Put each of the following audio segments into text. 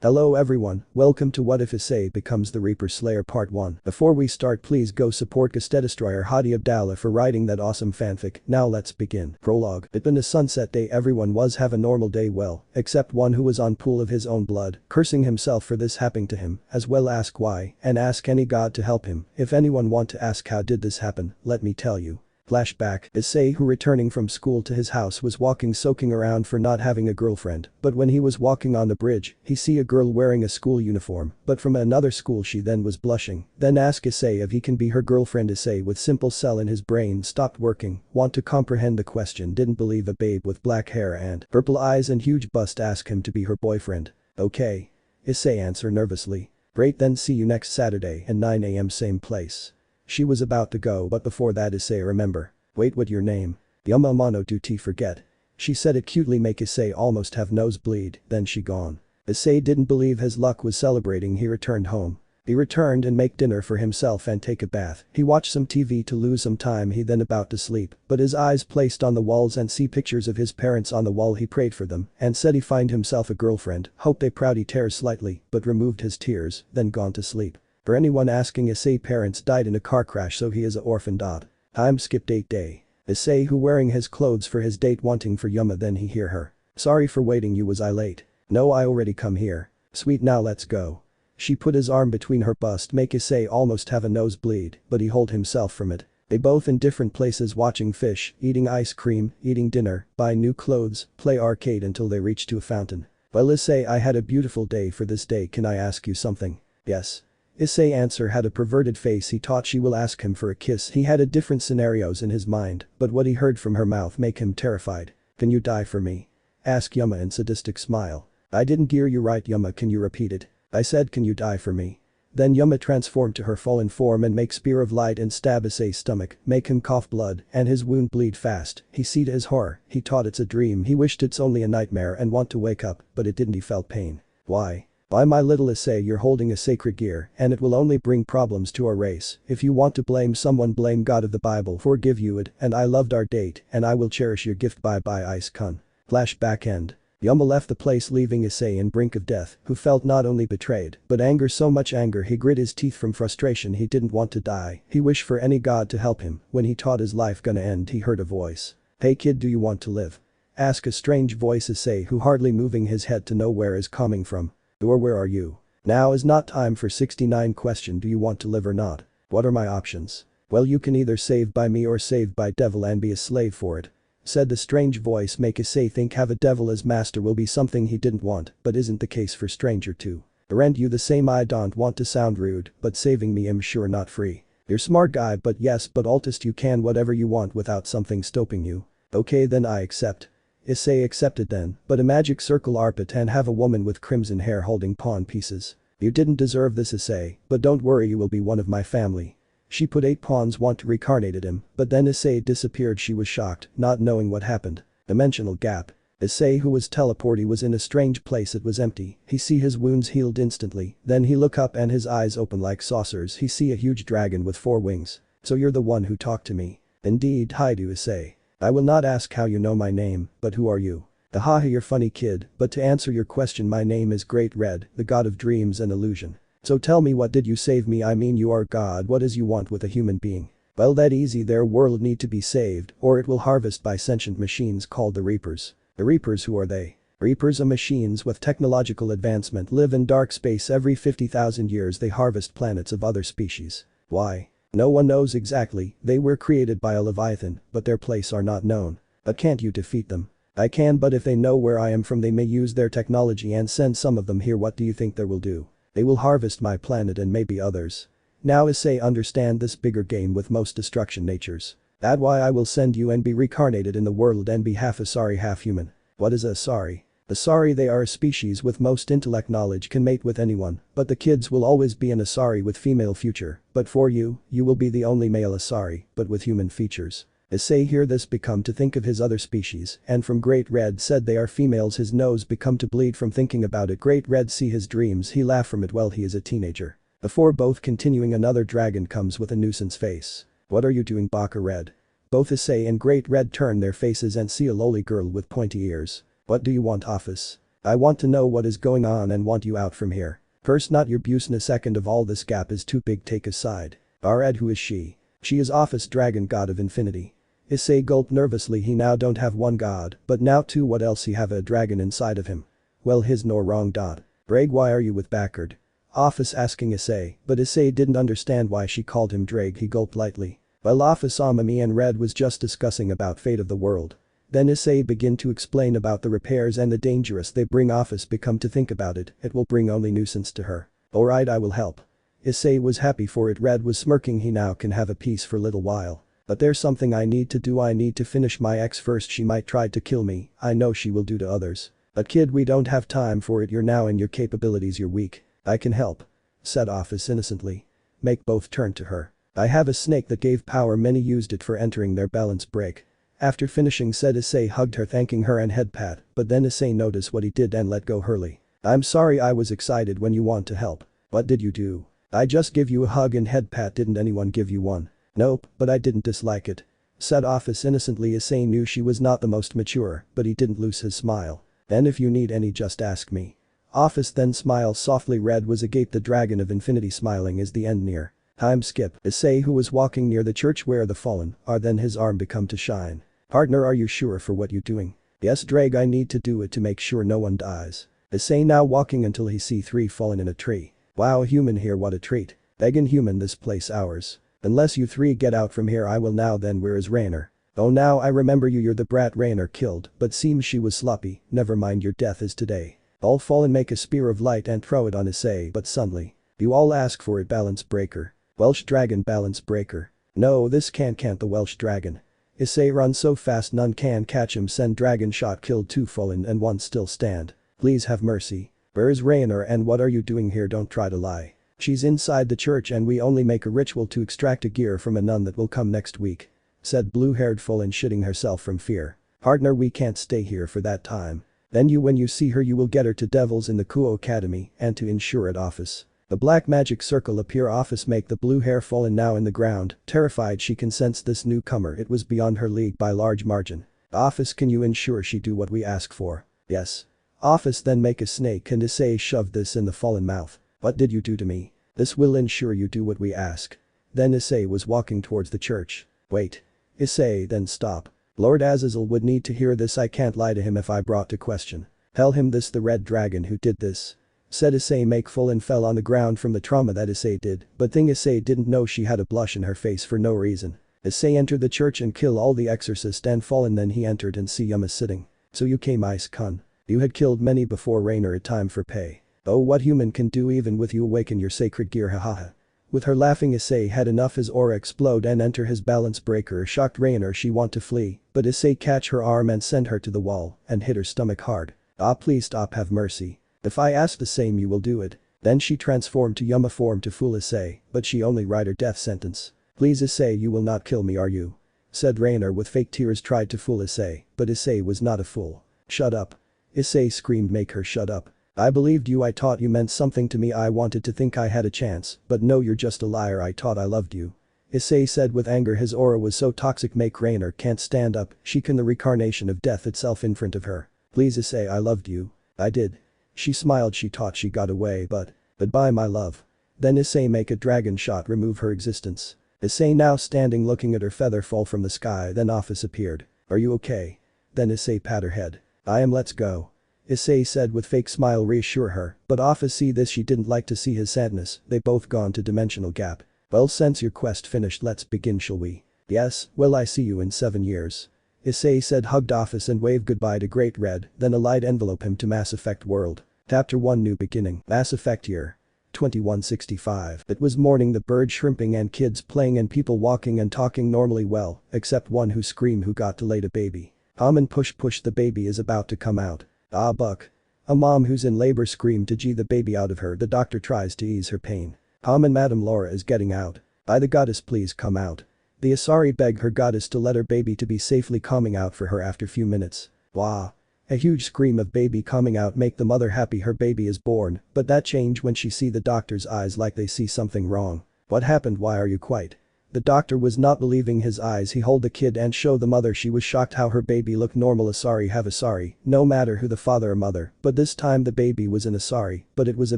Hello everyone, welcome to What If Issei Becomes the Reaper Slayer Part 1. Before we start, please go support Ghostthedestroyer Hadi Abdallah for writing that awesome fanfic. Now let's begin. Prologue. It been a sunset day, everyone was have a normal day, well, except one who was on pool of his own blood, cursing himself for this happening to him, as well ask why, and ask any god to help him. If anyone want to ask how did this happen, let me tell you. Flashback. Issei, who returning from school to his house, was walking soaking around for not having a girlfriend, but when he was walking on the bridge, he see a girl wearing a school uniform, but from another school. She then was blushing, then ask Issei if he can be her girlfriend. Issei, with simple cell in his brain, stopped working, want to comprehend the question, didn't believe a babe with black hair and purple eyes and huge bust ask him to be her boyfriend. Okay. Issei answer nervously. Great, then see you next Saturday at 9 AM same place. She was about to go, but before that Issei remember. Wait, what your name? Yumma mono do tea forget. She said it cutely, make Issei almost have nosebleed, then she gone. Issei didn't believe his luck was celebrating. He returned home. He returned and make dinner for himself and take a bath. He watched some TV to lose some time. He then about to sleep, but his eyes placed on the walls and see pictures of his parents on the wall. He prayed for them and said he find himself a girlfriend, hope they proud. He tears slightly, but removed his tears, then gone to sleep. For anyone asking, Issei parents died in a car crash, so he is a orphan. Time skip date day. Issei, who wearing his clothes for his date, wanting for Yumma, then he hear her. Sorry for waiting, you was I late? No, I already come here. Sweet, now let's go. She put his arm between her bust, make Issei almost have a nosebleed, but he hold himself from it. They both in different places, watching fish, eating ice cream, eating dinner, buy new clothes, play arcade until they reach to a fountain. Well, Issei, I had a beautiful day for this day, can I ask you something? Yes. Issei answer had a perverted face. He thought she will ask him for a kiss. He had a different scenarios in his mind, but what he heard from her mouth make him terrified. Can you die for me? Ask Yumma in sadistic smile. I didn't hear you right, Yumma, can you repeat it? I said can you die for me? Then Yumma transformed to her fallen form and make spear of light and stab Issei's stomach, make him cough blood and his wound bleed fast. He see to his horror, he thought it's a dream. He wished it's only a nightmare and want to wake up, but it didn't. He felt pain. Why? Why, my little Issei, you're holding a sacred gear and it will only bring problems to our race. If you want to blame someone, blame God of the Bible. Forgive you it, and I loved our date and I will cherish your gift. Bye bye ice kun. Flashback end. Yumma left the place, leaving Issei in brink of death, who felt not only betrayed but anger, so much anger he grit his teeth from frustration. He didn't want to die. He wished for any god to help him. When he thought his life gonna end, he heard a voice. Hey kid, do you want to live? Ask a strange voice. Issei, who hardly moving his head to know where is coming from. Or where are you? Now is not time for 69 question. Do you want to live or not? What are my options? Well, you can either save by me or save by devil and be a slave for it. Said the strange voice, make Issei think have a devil as master will be something he didn't want, but isn't the case for stranger too. Aren't you the same? I don't want to sound rude, but saving me am sure not free. You're smart guy, but yes, but altist you can whatever you want without something stopping you. Okay, then I accept. Issei accepted then, but a magic circle arpit and have a woman with crimson hair holding pawn pieces. You didn't deserve this, Issei, but don't worry, you will be one of my family. She put 8 pawns, want to reincarnated him, but then Issei disappeared. She was shocked, not knowing what happened. Dimensional gap. Issei, who was teleported, was in a strange place. It was empty. He see his wounds healed instantly, then he look up and his eyes open like saucers. He see a huge dragon with 4 wings. So you're the one who talked to me. Indeed, hi do Issei. I will not ask how you know my name, but who are you? Haha, you're funny kid, but to answer your question, my name is Great Red, the god of dreams and illusion. So tell me, what did you save me? I mean, you are God, what is you want with a human being? Well, that easy, their world need to be saved or it will harvest by sentient machines called the Reapers. The Reapers, who are they? Reapers are machines with technological advancement, live in dark space. Every 50,000 years they harvest planets of other species. Why? No one knows exactly. They were created by a Leviathan, but their place are not known. But can't you defeat them? I can, but if they know where I am from, they may use their technology and send some of them here. What do you think they will do? They will harvest my planet and maybe others. Now Issei understand this bigger game with most destruction natures. That why I will send you and be reincarnated in the world and be half Asari half human. What is a Asari? Asari, they are a species with most intellect knowledge, can mate with anyone, but the kids will always be an Asari with female future, but for you, you will be the only male Asari, but with human features. Issei hear this become to think of his other species, and from Great Red said they are females. His nose become to bleed from thinking about it. Great Red see his dreams, he laugh from it while he is a teenager. Before both continuing, another dragon comes with a nuisance face. What are you doing, Baka Red? Both Issei and Great Red turn their faces and see a lowly girl with pointy ears. What do you want, office? I want to know what is going on and want you out from here. First not your business, second of all this gap is too big, take a side. Alright, who is she? She is Office Dragon, God of Infinity. Issei gulped nervously. He now don't have one god, but now two. What else? He have a dragon inside of him. Well, his nor wrong. Drag, why are you with Backard? Office asking Issei, but Issei didn't understand why she called him Drag. He gulped lightly. Well, Office me and Red was just discussing about fate of the world. Then Issei begin to explain about the repairs and the dangerous they bring. Office become to think about it, it will bring only nuisance to her. Alright, I will help. Issei was happy for it. Red was smirking. He now can have a peace for little while. But there's something I need to do. I need to finish my ex first. She might try to kill me, I know she will do to others. But kid, we don't have time for it. You're now in your capabilities, you're weak. I can help. Said Office innocently. Make both turn to her. I have a snake that gave power, many used it for entering their balance break. After finishing said Issei hugged her, thanking her and head pat, but then Issei noticed what he did and let go Hurley. I'm sorry, I was excited when you want to help. What did you do? I just give you a hug and head pat. Didn't anyone give you one? Nope, but I didn't dislike it. Said Office innocently. Issei knew she was not the most mature, but he didn't lose his smile. And if you need any, just ask me. Office then smiled softly. Red was agape. The Dragon of Infinity smiling. Is the end near? Time skip. Issei, who was walking near the church where the fallen are, then his arm become to shine. Partner, are you sure for what you doing? Yes, Drag, I need to do it to make sure no one dies. Issei now walking until he see three fallen in a tree. Wow, human here, what a treat. Beggin' human, this place ours. Unless you three get out from here I will. Now then, where is Rainer? Oh, now I remember you, you're the brat Rainer killed, but seems she was sloppy. Never mind, your death is today. All fallen make a spear of light and throw it on Issei, but suddenly. You all ask for it, balance breaker. Welsh dragon balance breaker. No, this can't the Welsh dragon. Issei run so fast none can catch him. Send dragon shot, killed two fallen and one still stand. Please have mercy. Where's Rainer and what are you doing here? Don't try to lie. She's inside the church and we only make a ritual to extract a gear from a nun that will come next week. Said blue-haired fallen, shitting herself from fear. Partner, we can't stay here for that time. Then when you see her you will get her to devils in the Kuo Academy and to ensure at Office. The black magic circle appear. Office make the blue hair fallen now in the ground. Terrified she can sense this newcomer. It was beyond her league by large margin. Office, can you ensure she do what we ask for? Yes. Office then make a snake and Issei shoved this in the fallen mouth. What did you do to me? This will ensure you do what we ask. Then Issei was walking towards the church. Wait. Issei, then stop. Lord Azazel would need to hear this. I can't lie to him if I brought to question. Tell him this the red dragon who did this. Said Issei make full and fell on the ground from the trauma that Issei did, but thing Issei didn't know she had a blush in her face for no reason. Issei entered the church and kill all the exorcist and fallen. Then he entered and see Yumma sitting. So you came, Ice Kun. You had killed many before Rainer, a time for pay. Oh, what human can do even with you awaken your sacred gear, hahaha. With her laughing, Issei had enough his aura explode and enter his balance breaker. Shocked Rainer, she want to flee, but Issei catch her arm and send her to the wall and hit her stomach hard. Ah, please stop, have mercy. If I ask the same you will do it. Then she transformed to Yumma form to fool Issei, but she only write her death sentence. Please Issei, you will not kill me, are you? Said Rainer with fake tears. Tried to fool Issei, but Issei was not a fool. Shut up. Issei screamed, make her shut up. I believed you, I thought you meant something to me. I wanted to think I had a chance, but no, you're just a liar. I thought I loved you. Issei said with anger. His aura was so toxic make Rainer can't stand up. She can the reincarnation of death itself in front of her. Please Issei, I loved you. I did. She smiled. She thought she got away, but goodbye my love. Then Issei make a dragon shot remove her existence. Issei now standing looking at her feather fall from the sky. Then Office appeared. Are you okay? Then Issei pat her head. I am, let's go. Issei said with fake smile reassure her, but Office see this, she didn't like to see his sadness. They both gone to dimensional gap. Well, since your quest finished, let's begin, shall we? Yes, well, I see you in 7 years. Issei said, hugged Office and waved goodbye to Great Red, then a light envelope him to Mass Effect world. Chapter 1 New Beginning. Mass Effect year. 2165. It was morning, the birds shrimping and kids playing and people walking and talking normally, well, except one who screamed who got delayed a baby. And push, the baby is about to come out. Ah, Buck. A mom who's in labor screamed to G the baby out of her. The doctor tries to ease her pain. And Madame Laura is getting out. By the goddess, please come out. The Asari begged her goddess to let her baby to be safely coming out for her after few minutes. Wah. A huge scream of baby coming out make the mother happy her baby is born, but that change when she see the doctor's eyes like they see something wrong. What happened? Why are you quiet? The doctor was not believing his eyes. He hold the kid and show the mother. She was shocked how her baby looked normal. Issei have Issei, no matter who the father or mother, but this time the baby was an Issei, but it was a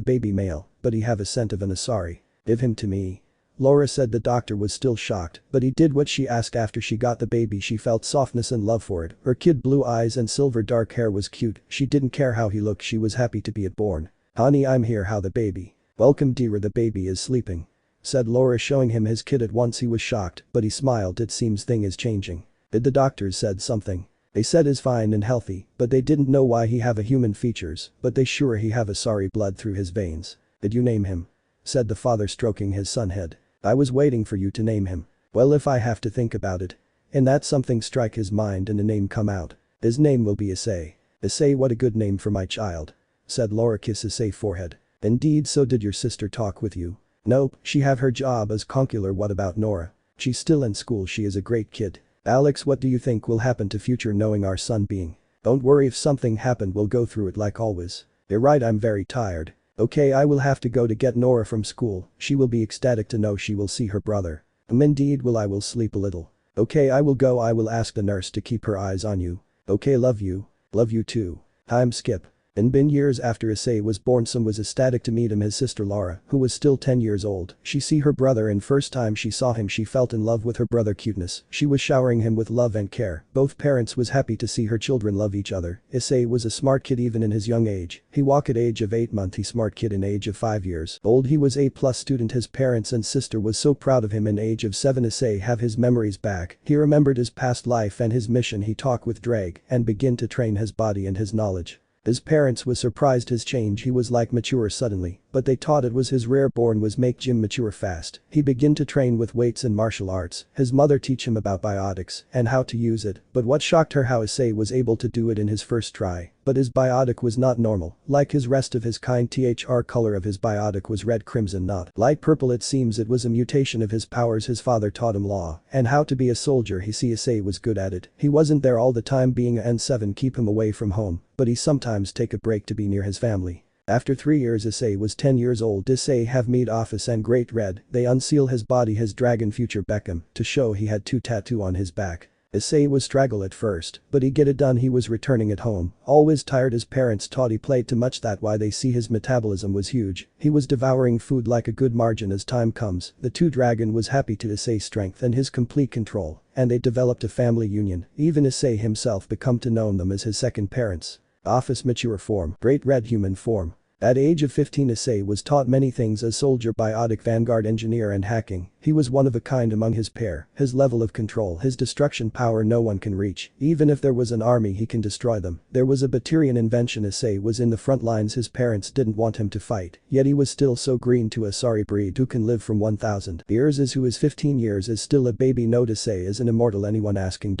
baby male, but he have a scent of an Issei. Give him to me. Laura said. The doctor was still shocked, but he did what she asked. After she got the baby she felt softness and love for it. Her kid blue eyes and silver dark hair was cute. She didn't care how he looked. She was happy to be it born. Honey, I'm here. How the baby? Welcome dear. The baby is sleeping, said Laura, showing him his kid. At once he was shocked, but he smiled. It seems thing is changing. Did the doctors said something? They said is fine and healthy, but they didn't know why he have a human features, but they sure he have Issei blood through his veins. Did you name him? Said the father, stroking his son head. I was waiting for you to name him. Well, if I have to think about it. And that something strike his mind and a name come out. His name will be Issei. Issei, what a good name for my child, said Laura. Kiss Issei forehead. Indeed. So did your sister talk with you? Nope, she have her job as consular. What about Nora? She's still in school. She is a great kid. Alex, what do you think will happen to future knowing our son being? Don't worry, if something happened we'll go through it like always. You're right, I'm very tired. Okay, I will have to go to get Nora from school. She will be ecstatic to know she will see her brother. Indeed will I will sleep a little. Okay, I will go. I will ask the nurse to keep her eyes on you. Okay, love you. Love you too. I'm Skip. It's been years after Issei was born. Some was ecstatic to meet him. His sister Laura, who was still 10 years old, she see her brother and first time she saw him she felt in love with her brother cuteness. She was showering him with love and care. Both parents was happy to see her children love each other. Issei was a smart kid even in his young age. He walk at age of 8 months. He smart kid in age of 5 years old. He was A+ student. His parents and sister was so proud of him. In age of 7 Issei have his memories back. He remembered his past life and his mission. He talk with Drag and begin to train his body and his knowledge. His parents was surprised his change. He was like mature suddenly, but they thought it was his rare born was make Jim mature fast. He begin to train with weights and martial arts. His mother teach him about biotics and how to use it, but what shocked her how Issei was able to do it in his first try. But his biotic was not normal, like his rest of his kind. Thr color of his biotic was red crimson, not light purple. It seems it was a mutation of his powers. His father taught him law and how to be a soldier. He see Issei was good at it. He wasn't there all the time. Being a N7 keep him away from home, but he sometimes take a break to be near his family. After 3 years Issei was 10 years old. Issei have meet office and great red. They unseal his body, his dragon future Beckham, to show he had 2 tattoo on his back. Issei was struggle at first, but he get it done. He was returning at home, always tired. His parents taught he played too much, that why they see his metabolism was huge. He was devouring food like a good margin. As time comes, the 2 dragon was happy to Issei's strength and his complete control, and they developed a family union. Even Issei himself become to know them as his second parents. Office mature form, great red human form. At age of 15 Issei was taught many things as soldier, biotic, vanguard, engineer and hacking. He was one of a kind among his pair. His level of control, his destruction power no one can reach. Even if there was an army he can destroy them. There was a bacterian invention. Issei was in the front lines. His parents didn't want him to fight, yet he was still so green to a sorry breed who can live from 1000 years. Is who is 15 years is still a baby. Note Issei is an immortal. Anyone asking.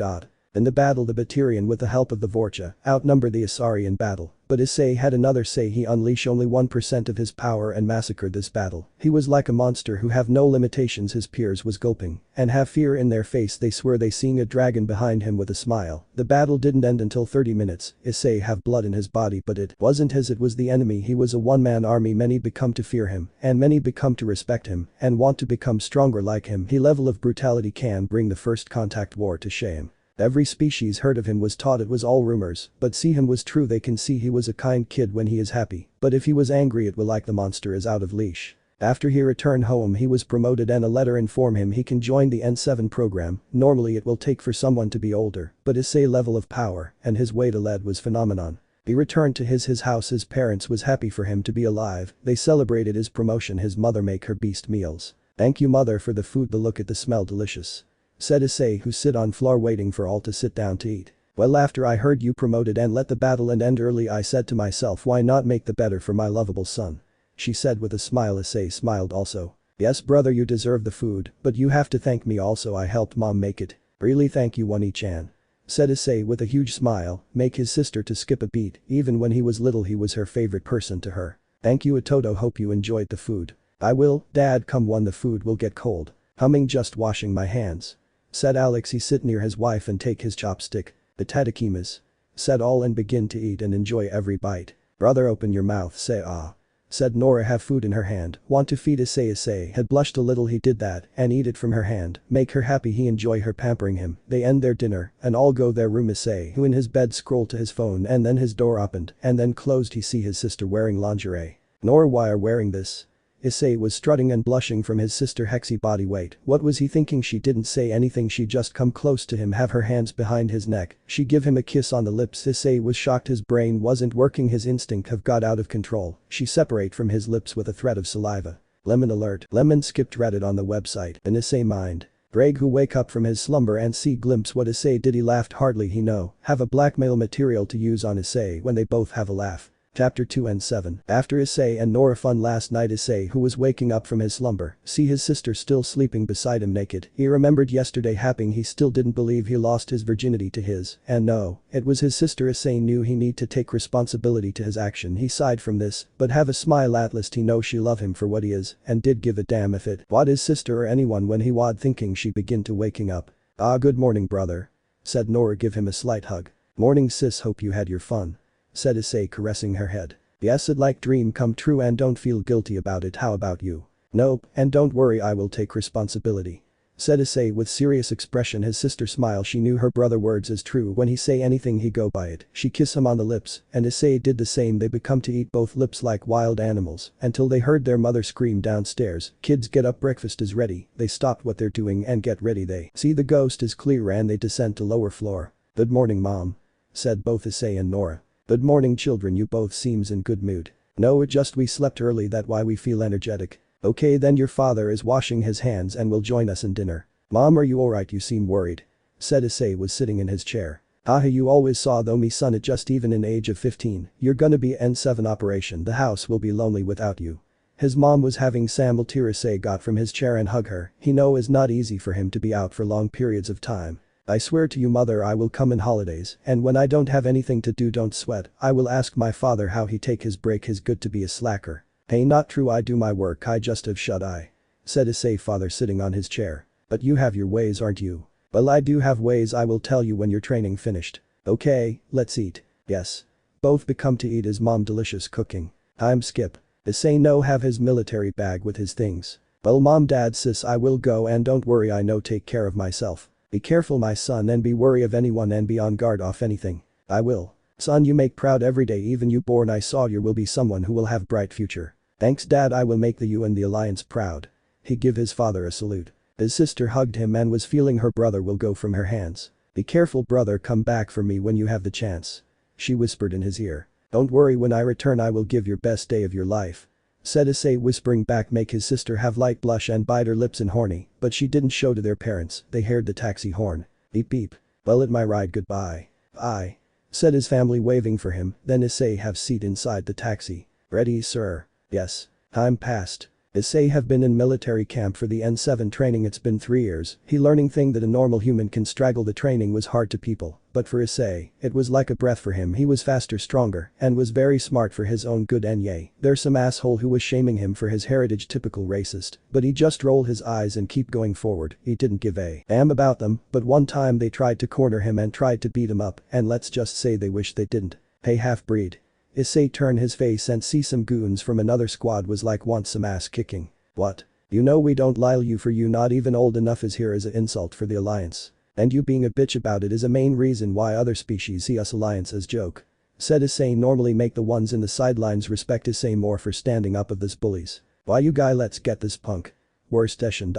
In the battle the Bacterian with the help of the Vorcha outnumbered the Issei in battle, but Issei had another say. He unleashed only 1% of his power and massacred this battle. He was like a monster who have no limitations. His peers was gulping and have fear in their face. They swear they seeing a dragon behind him with a smile. The battle didn't end until 30 minutes. Issei have blood in his body, but it wasn't his, it was the enemy. He was a one-man army. Many become to fear him and many become to respect him and want to become stronger like him. His level of brutality can bring the first contact war to shame. Every species heard of him was taught it was all rumors, but see him was true. They can see he was a kind kid when he is happy, but if he was angry it will like the monster is out of leash. After he returned home he was promoted and a letter inform him he can join the N7 program. Normally it will take for someone to be older, but Issei level of power and his way to lead was phenomenon. He returned to his house. His parents was happy for him to be alive. They celebrated his promotion. His mother make her beast meals. Thank you mother for the food. The look at the smell delicious, said Issei, who sit on floor waiting for all to sit down to eat. Well, after I heard you promoted and let the battle end early I said to myself, why not make the better for my lovable son, she said with a smile. Issei smiled also. Yes brother, you deserve the food, but you have to thank me also. I helped mom make it. Really thank you Wani-chan, said Issei with a huge smile. Make his sister to skip a beat. Even when he was little he was her favorite person to her. Thank you Itoto, hope you enjoyed the food. I will, dad. Come when the food will get cold. Humming just washing my hands, said Alex. He sit near his wife and take his chopstick. The tadakimas, said all and begin to eat and enjoy every bite. Brother, open your mouth, say ah, said Nora. Have food in her hand. Want to feed Issei? Issei had blushed a little. He did that and eat it from her hand. Make her happy. He enjoy her pampering him. They end their dinner and all go their room. Issei, who in his bed scrolled to his phone, and then his door opened and then closed. He see his sister wearing lingerie. Nora, why are wearing this? Issei was strutting and blushing from his sister Hexy body weight. What was he thinking? She didn't say anything. She just come close to him, have her hands behind his neck. She give him a kiss on the lips. Issei was shocked. His brain wasn't working. His instinct have got out of control. She separate from his lips with a thread of saliva. Lemon alert. Lemon skipped Reddit on the website. In Issei mind. Greg who wake up from his slumber and see glimpse what Issei did. He laughed hardly. He know have a blackmail material to use on Issei when they both have a laugh. Chapter 2 and 7. After Issei and Nora fun last night, Issei, who was waking up from his slumber, see his sister still sleeping beside him naked. He remembered yesterday happening. He still didn't believe he lost his virginity to his, and no, it was his sister. Issei knew he need to take responsibility to his action. He sighed from this, but have a smile. At least he know she love him for what he is, and did give a damn if it was his sister or anyone. When he was thinking, she begin to waking up. Ah, good morning brother, said Nora. Give him a slight hug. Morning sis, hope you had your fun, said Issei, caressing her head. Yes, it like dream come true and don't feel guilty about it. How about you? Nope, and don't worry, I will take responsibility, said Issei with serious expression. His sister smiled. She knew her brother words is true. When he say anything he go by it. She kiss him on the lips and Issei did the same. They become to eat both lips like wild animals until they heard their mother scream downstairs. Kids get up, breakfast is ready. They stopped what they're doing and get ready. They see the ghost is clear and they descend to lower floor. Good morning mom, said both Issei and Nora. Good morning children, you both seems in good mood. No, it just we slept early, that why we feel energetic. Okay then, your father is washing his hands and will join us in dinner. Mom, are you alright? You seem worried, said Issei was sitting in his chair. Haha, you always saw though me son, it just even in age of 15, you're gonna be N7 operation. The house will be lonely without you. His mom was having Samuel tear. Issei got from his chair and hug her. He know it's not easy for him to be out for long periods of time. I swear to you mother, I will come in holidays, and when I don't have anything to do, don't sweat, I will ask my father how he take his break. He's good to be a slacker. Hey, not true, I do my work, I just have shut eye, said Issei father sitting on his chair. But you have your ways, aren't you? Well, I do have ways, I will tell you when your training finished. Okay, let's eat. Yes. Both become to eat his mom delicious cooking. I'm Skip. Issei no have his military bag with his things. Well mom, dad, sis, I will go and don't worry, I know take care of myself. Be careful my son and be wary of anyone and be on guard off anything. I will. Son, you make proud every day, even you born I saw you will be someone who will have bright future. Thanks dad, I will make the you and the alliance proud. He give his father a salute. His sister hugged him and was feeling her brother will go from her hands. Be careful brother, come back for me when you have the chance, she whispered in his ear. Don't worry, when I return I will give your best day of your life, said Issei whispering back. Make his sister have light blush and bite her lips and horny, but she didn't show to their parents. They heard the taxi horn. Beep beep. Well, it my ride, goodbye. Bye, said his family waving for him. Then Issei have seat inside the taxi. Ready sir? Yes. Time passed. Issei have been in military camp for the N7 training. It's been 3 years. He learning thing that a normal human can struggle. The training was hard to people, but for Issei, it was like a breath for him. He was faster, stronger, and was very smart for his own good. And yay, there's some asshole who was shaming him for his heritage, typical racist, but he just rolled his eyes and keep going forward. He didn't give a damn about them, but one time they tried to corner him and tried to beat him up, and let's just say they wish they didn't. Hey half-breed. Issei turned his face and see some goons from another squad was like, want some ass kicking. What? You know we don't lile you for you not even old enough is here as an insult for the alliance. And you being a bitch about it is a main reason why other species see us alliance as joke, said Issei. Normally make the ones in the sidelines respect Issei more for standing up of this bullies. Why you guy, let's get this punk. Worst Eshin.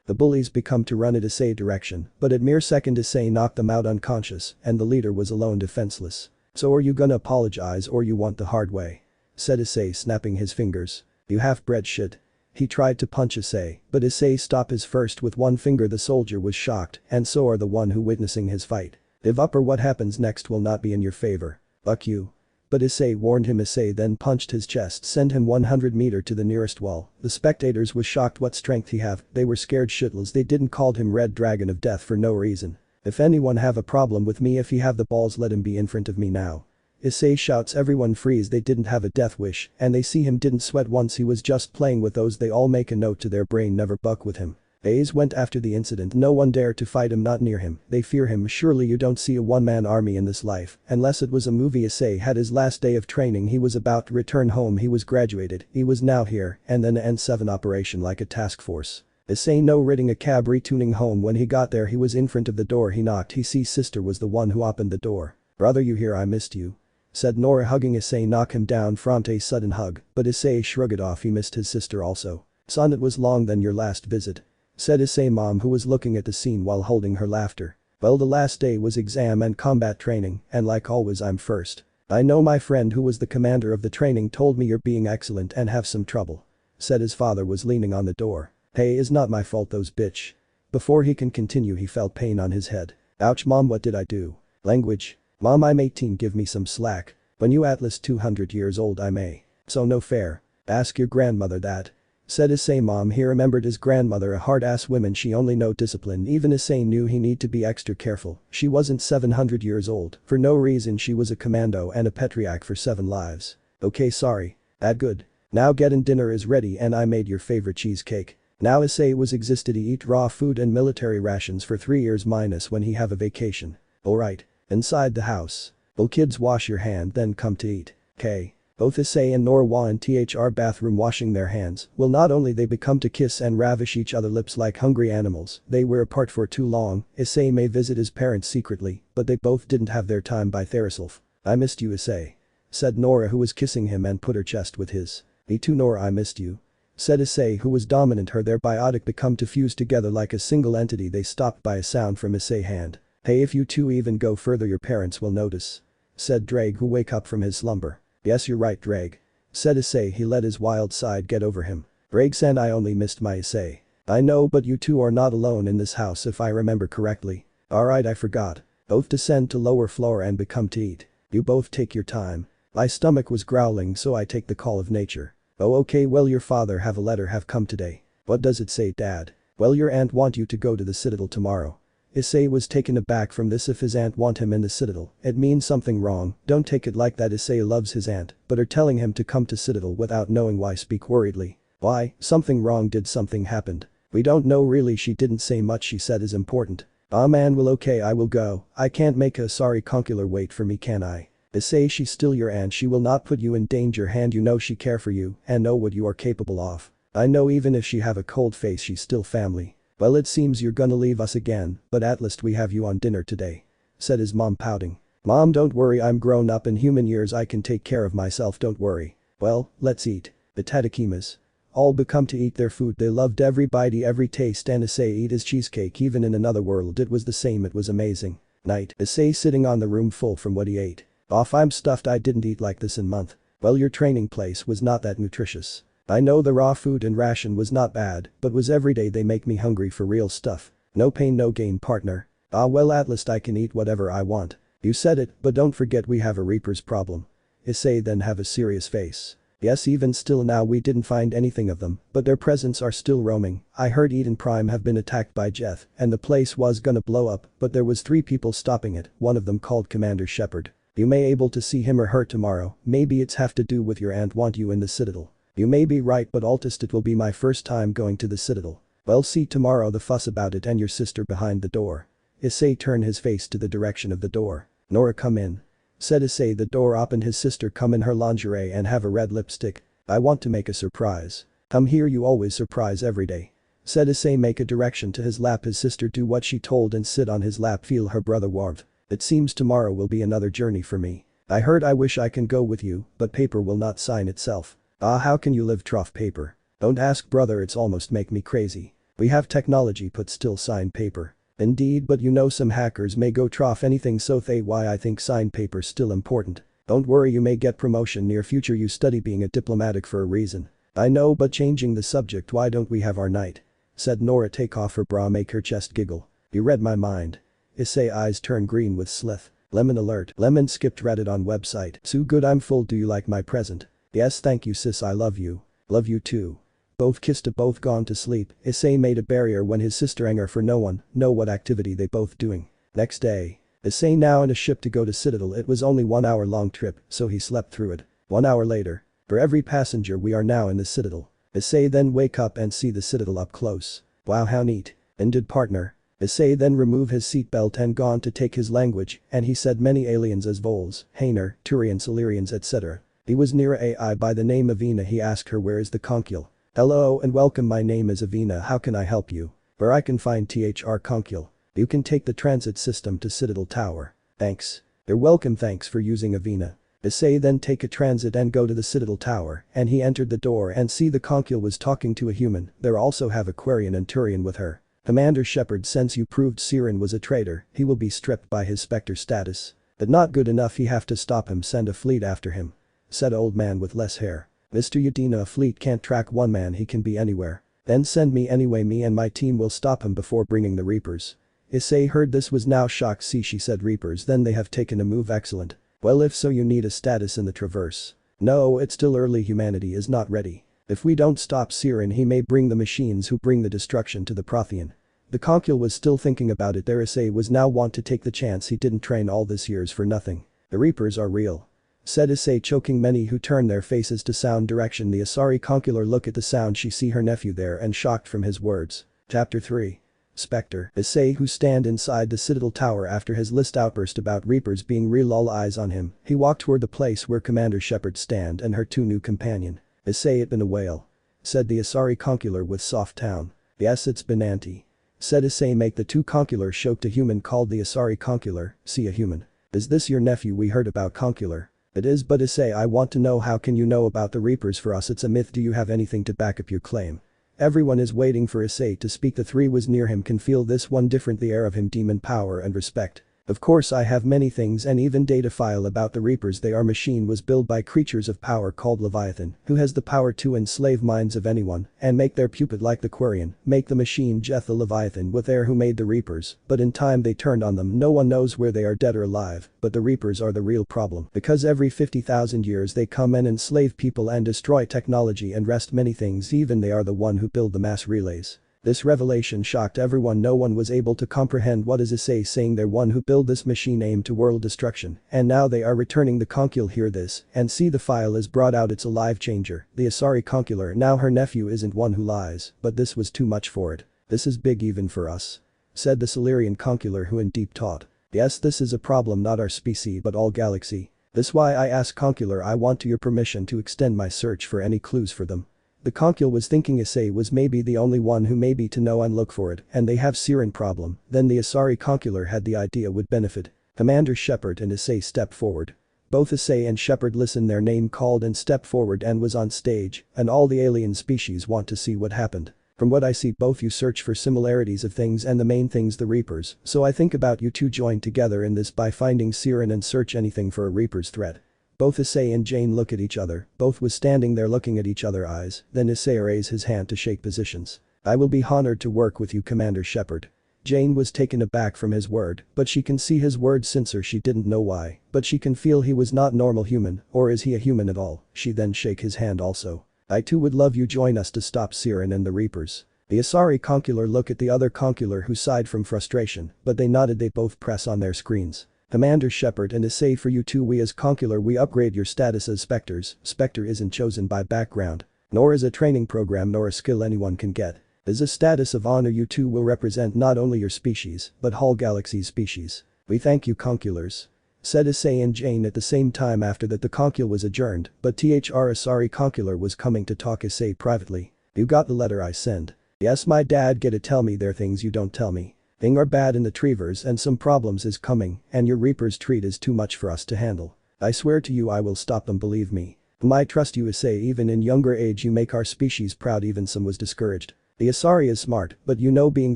The bullies become to run at Issei direction, but at mere second Issei knocked them out unconscious and the leader was alone defenseless. So are you gonna apologize or you want the hard way, said Issei snapping his fingers. You half-bred shit. He tried to punch Issei, but Issei stopped his first with one finger. The soldier was shocked and so are the one who witnessing his fight. Give up or what happens next will not be in your favor. Fuck you. But Issei warned him. Issei then punched his chest, sent him 100 meter to the nearest wall. The spectators was shocked what strength he have. They were scared shitless. They didn't called him Red Dragon of Death for no reason. If anyone have a problem with me, if he have the balls, let him be in front of me now. Issei shouts. Everyone freeze. They didn't have a death wish and they see him didn't sweat once. He was just playing with those. They all make a note to their brain, never buck with him. A's went after the incident. No one dare to fight him, not near him. They fear him. Surely you don't see a one-man army in this life, unless it was a movie. Issei had his last day of training. He was about to return home. He was graduated. He was now here and then N7 operation like a task force. Issei no riding a cab returning home. When he got there he was in front of the door. He knocked. He sees sister was the one who opened the door. "Brother, you here? I missed you," said Nora, hugging Issei. Knock him down front. A sudden hug, but Issei shrugged it off. He missed his sister also. "Son, it was long than your last visit," said Issei mom, who was looking at the scene while holding her laughter. "Well, the last day was exam and combat training and like always I'm first. I know my friend who was the commander of the training told me you're being excellent and have some trouble," said his father was leaning on the door. "Hey, it's not my fault those bitch." Before he can continue he felt pain on his head. "Ouch mom, what did I do?" Language. "Mom, I'm 18, give me some slack. When you at least 200 years old I may. So no fair. Ask your grandmother that," said Issei mom. He remembered his grandmother, a hard-ass woman. She only know discipline. Even Issei knew he need to be extra careful. She wasn't 700 years old. For no reason she was a commando and a patriarch for 7 lives. "Okay, sorry. That good. Now get in, dinner is ready and I made your favorite cheesecake." Now Issei was existed to eat raw food and military rations for 3 years minus when he have a vacation. "Alright. Inside the house. Well kids, wash your hand then come to eat. K." Both Issei and Nora were in thr bathroom washing their hands. Well, not only they become to kiss and ravish each other lips like hungry animals, they were apart for too long. Issei may visit his parents secretly, but they both didn't have their time by themselves. "I missed you Issei," said Nora, who was kissing him and put her chest with his. "Me too Nora, I missed you," said Issei, who was dominant. Her their biotic become to fuse together like a single entity. They stopped by a sound from Issei's hand. "Hey, if you two even go further your parents will notice," said Drag, who wake up from his slumber. "Yes, you're right Drag," said Issei. He let his wild side get over him. "Drag-san, I only missed my Issei." "I know, but you two are not alone in this house if I remember correctly." "Alright, I forgot." Both descend to lower floor and become to eat. "You both take your time. My stomach was growling so I take the call of nature." "Oh okay, well your father have a letter have come today." "What does it say dad?" "Well, your aunt want you to go to the Citadel tomorrow." Issei was taken aback from this. If his aunt want him in the Citadel, it means something wrong. Don't take it like that. Issei loves his aunt, but her telling him to come to Citadel without knowing why speak worriedly. "Why? Something wrong? Did something happened?" "We don't know really, she didn't say much. She said is important." "Ah man, well okay, I will go. I can't make a sorry consular wait for me, can I?" "Issei, she's still your aunt. She will not put you in danger hand. You know she care for you and know what you are capable of." "I know, even if she have a cold face she's still family." "Well, it seems you're gonna leave us again, but at least we have you on dinner today," said his mom, pouting. "Mom, don't worry, I'm grown up in human years, I can take care of myself, don't worry." "Well, let's eat." The Tadakimas all become to eat their food. They loved every bite, every taste, and Issei eat his cheesecake. Even in another world it was the same. It was amazing. Night. Issei sitting on the room full from what he ate. "Off, I'm stuffed. I didn't eat like this in month." "Well, your training place was not that nutritious. I know the raw food and ration was not bad, but was every day they make me hungry for real stuff. No pain no gain, partner." "Ah well, at least I can eat whatever I want." "You said it, but don't forget we have a Reaper's problem." Issei then have a serious face. "Yes, even still now we didn't find anything of them, but their presence are still roaming. I heard Eden Prime have been attacked by Jeff and the place was gonna blow up, but there was 3 people stopping it, one of them called Commander Shepard. You may able to see him or her tomorrow. Maybe it's have to do with your aunt want you in the Citadel." "You may be right, but Altist, it will be my first time going to the Citadel." "Well, see tomorrow the fuss about it and your sister behind the door." Issei turned his face to the direction of the door. "Nora, come in," said Issei. The door opened. His sister come in her lingerie and have a red lipstick. "I want to make a surprise." "Come here, you always surprise every day," said Issei. Make a direction to his lap. His sister do what she told and sit on his lap. Feel her brother warmth. "It seems tomorrow will be another journey for me. I heard I wish I can go with you, but paper will not sign itself." "Ah, how can you live trough paper?" "Don't ask brother, it's almost make me crazy. We have technology but still sign paper." "Indeed, but you know some hackers may go trough anything, so they why I think signed paper still important." "Don't worry, you may get promotion near future. You study being a diplomatic for a reason." "I know, but changing the subject, why don't we have our night?" said Nora. Take off her bra, make her chest giggle. "You read my mind." Issei eyes turn green with slith. Lemon alert. Lemon skipped Reddit on website. "So good I'm full. Do you like my present?" "Yes thank you sis, I love you." "Love you too." Both kissed. Both gone to sleep. Issei made a barrier when his sister anger for no one know what activity they both doing. Next day. Issei now in a ship to go to Citadel. It was only 1 hour long trip, so he slept through it. 1 hour later. For every passenger we are now in the Citadel. Issei then wake up and see the Citadel up close. Wow, how neat. And did partner Issei then remove his seatbelt and gone to take his language, and he said many aliens as voles, Hainer, Turians, Illyrians etc. He was near AI by the name Avina. He asked her where is the concule. Hello and welcome, my name is Avina, how can I help you? Where I can find concule. You can take the transit system to Citadel Tower. Thanks. You're welcome, thanks for using Avina. Issei then take a transit and go to the Citadel Tower, and he entered the door and see the concule was talking to a human. There also have Aquarian and Turian with her. Commander Shepard, since you proved Siren was a traitor, he will be stripped by his Spectre status. But not good enough, he have to stop him, send a fleet after him. Said old man with less hair. Mr. Udina, a fleet can't track one man, he can be anywhere. Then send me anyway, me and my team will stop him before bringing the Reapers. Issei heard this was now shocked. See, she said Reapers, then they have taken a move, excellent. Well, if so, you need a status in the Traverse. No, it's still early, humanity is not ready. If we don't stop Siren, he may bring the machines who bring the destruction to the Prothean. The concule was still thinking about it. There Issei was now want to take the chance. He didn't train all this years for nothing. The Reapers are real. Said Issei, choking. Many who turn their faces to sound direction. The Asari concular look at the sound. She see her nephew there and shocked from his words. Chapter 3. Spectre. Issei, who stand inside the Citadel Tower after his list outburst about Reapers being real, all eyes on him. He walked toward the place where Commander Shepard stand and her two new companion. Issei, it been a whale. Said the Asari concular with soft tone. Yes, it's been anti. Said Issei, make the two concular showed a human called the Asari concular. See, a human. Is this your nephew? We heard about concular. It is, but Issei, I want to know, how can you know about the Reapers? For us it's a myth. Do you have anything to back up your claim? Everyone is waiting for Issei to speak. The three was near him can feel this one different, the air of him, demon power and respect. Of course I have many things and even data file about the Reapers. They are machine was built by creatures of power called Leviathan, who has the power to enslave minds of anyone and make their pupil like the Quarian, make the machine Jeth the Leviathan with air who made the Reapers, but in time they turned on them. No one knows where they are, dead or alive, but the Reapers are the real problem because every 50,000 years they come and enslave people and destroy technology and wrest many things. Even they are the one who build the mass relays. This revelation shocked everyone. No one was able to comprehend what is Issei saying. They're one who build this machine aimed to world destruction, and now they are returning the concule. Hear this and see the file is brought out. It's a life changer. The Asari concular, now her nephew isn't one who lies, but this was too much for it. This is big even for us. Said the Solarian concular, who in deep thought. Yes, this is a problem, not our species but all galaxy. This why I ask concular, I want your permission to extend my search for any clues for them. The concule was thinking Issei was maybe the only one who may be to know and look for it, and they have Siren problem. Then the Asari concular had the idea would benefit. Commander Shepard and Issei step forward. Both Issei and Shepard listen their name called and step forward and was on stage, and all the alien species want to see what happened. From what I see, both you search for similarities of things and the main things the Reapers, so I think about you two join together in this by finding Siren and search anything for a Reaper's threat. Both Issei and Jane look at each other. Both was standing there looking at each other eyes. Then Issei raised his hand to shake positions. I will be honored to work with you, Commander Shepard. Jane was taken aback from his word, but she can see his word sincere. She didn't know why, but she can feel he was not normal human, or is he a human at all? She then shake his hand also. I too would love you join us to stop Siren and the Reapers. The Asari concular look at the other concular who sighed from frustration, but they nodded. They both press on their screens. Commander Shepard and Issei, for you two, we as concular we upgrade your status as Spectres. Spectre isn't chosen by background, nor is a training program nor a skill anyone can get. As a status of honor, you two will represent not only your species, but whole galaxy's species. We thank you, conculars. Said Issei and Jane at the same time. After that the concule was adjourned, but Asari concular was coming to talk Issei privately. You got the letter I send? Yes, my dad get it. Tell me there things you don't tell me. Things are bad in the Trevers and some problems is coming, and your Reapers treat is too much for us to handle. I swear to you I will stop them, believe me. I trust you, Issei. Even in younger age you make our species proud. Even some was discouraged. The Asari is smart, but you know being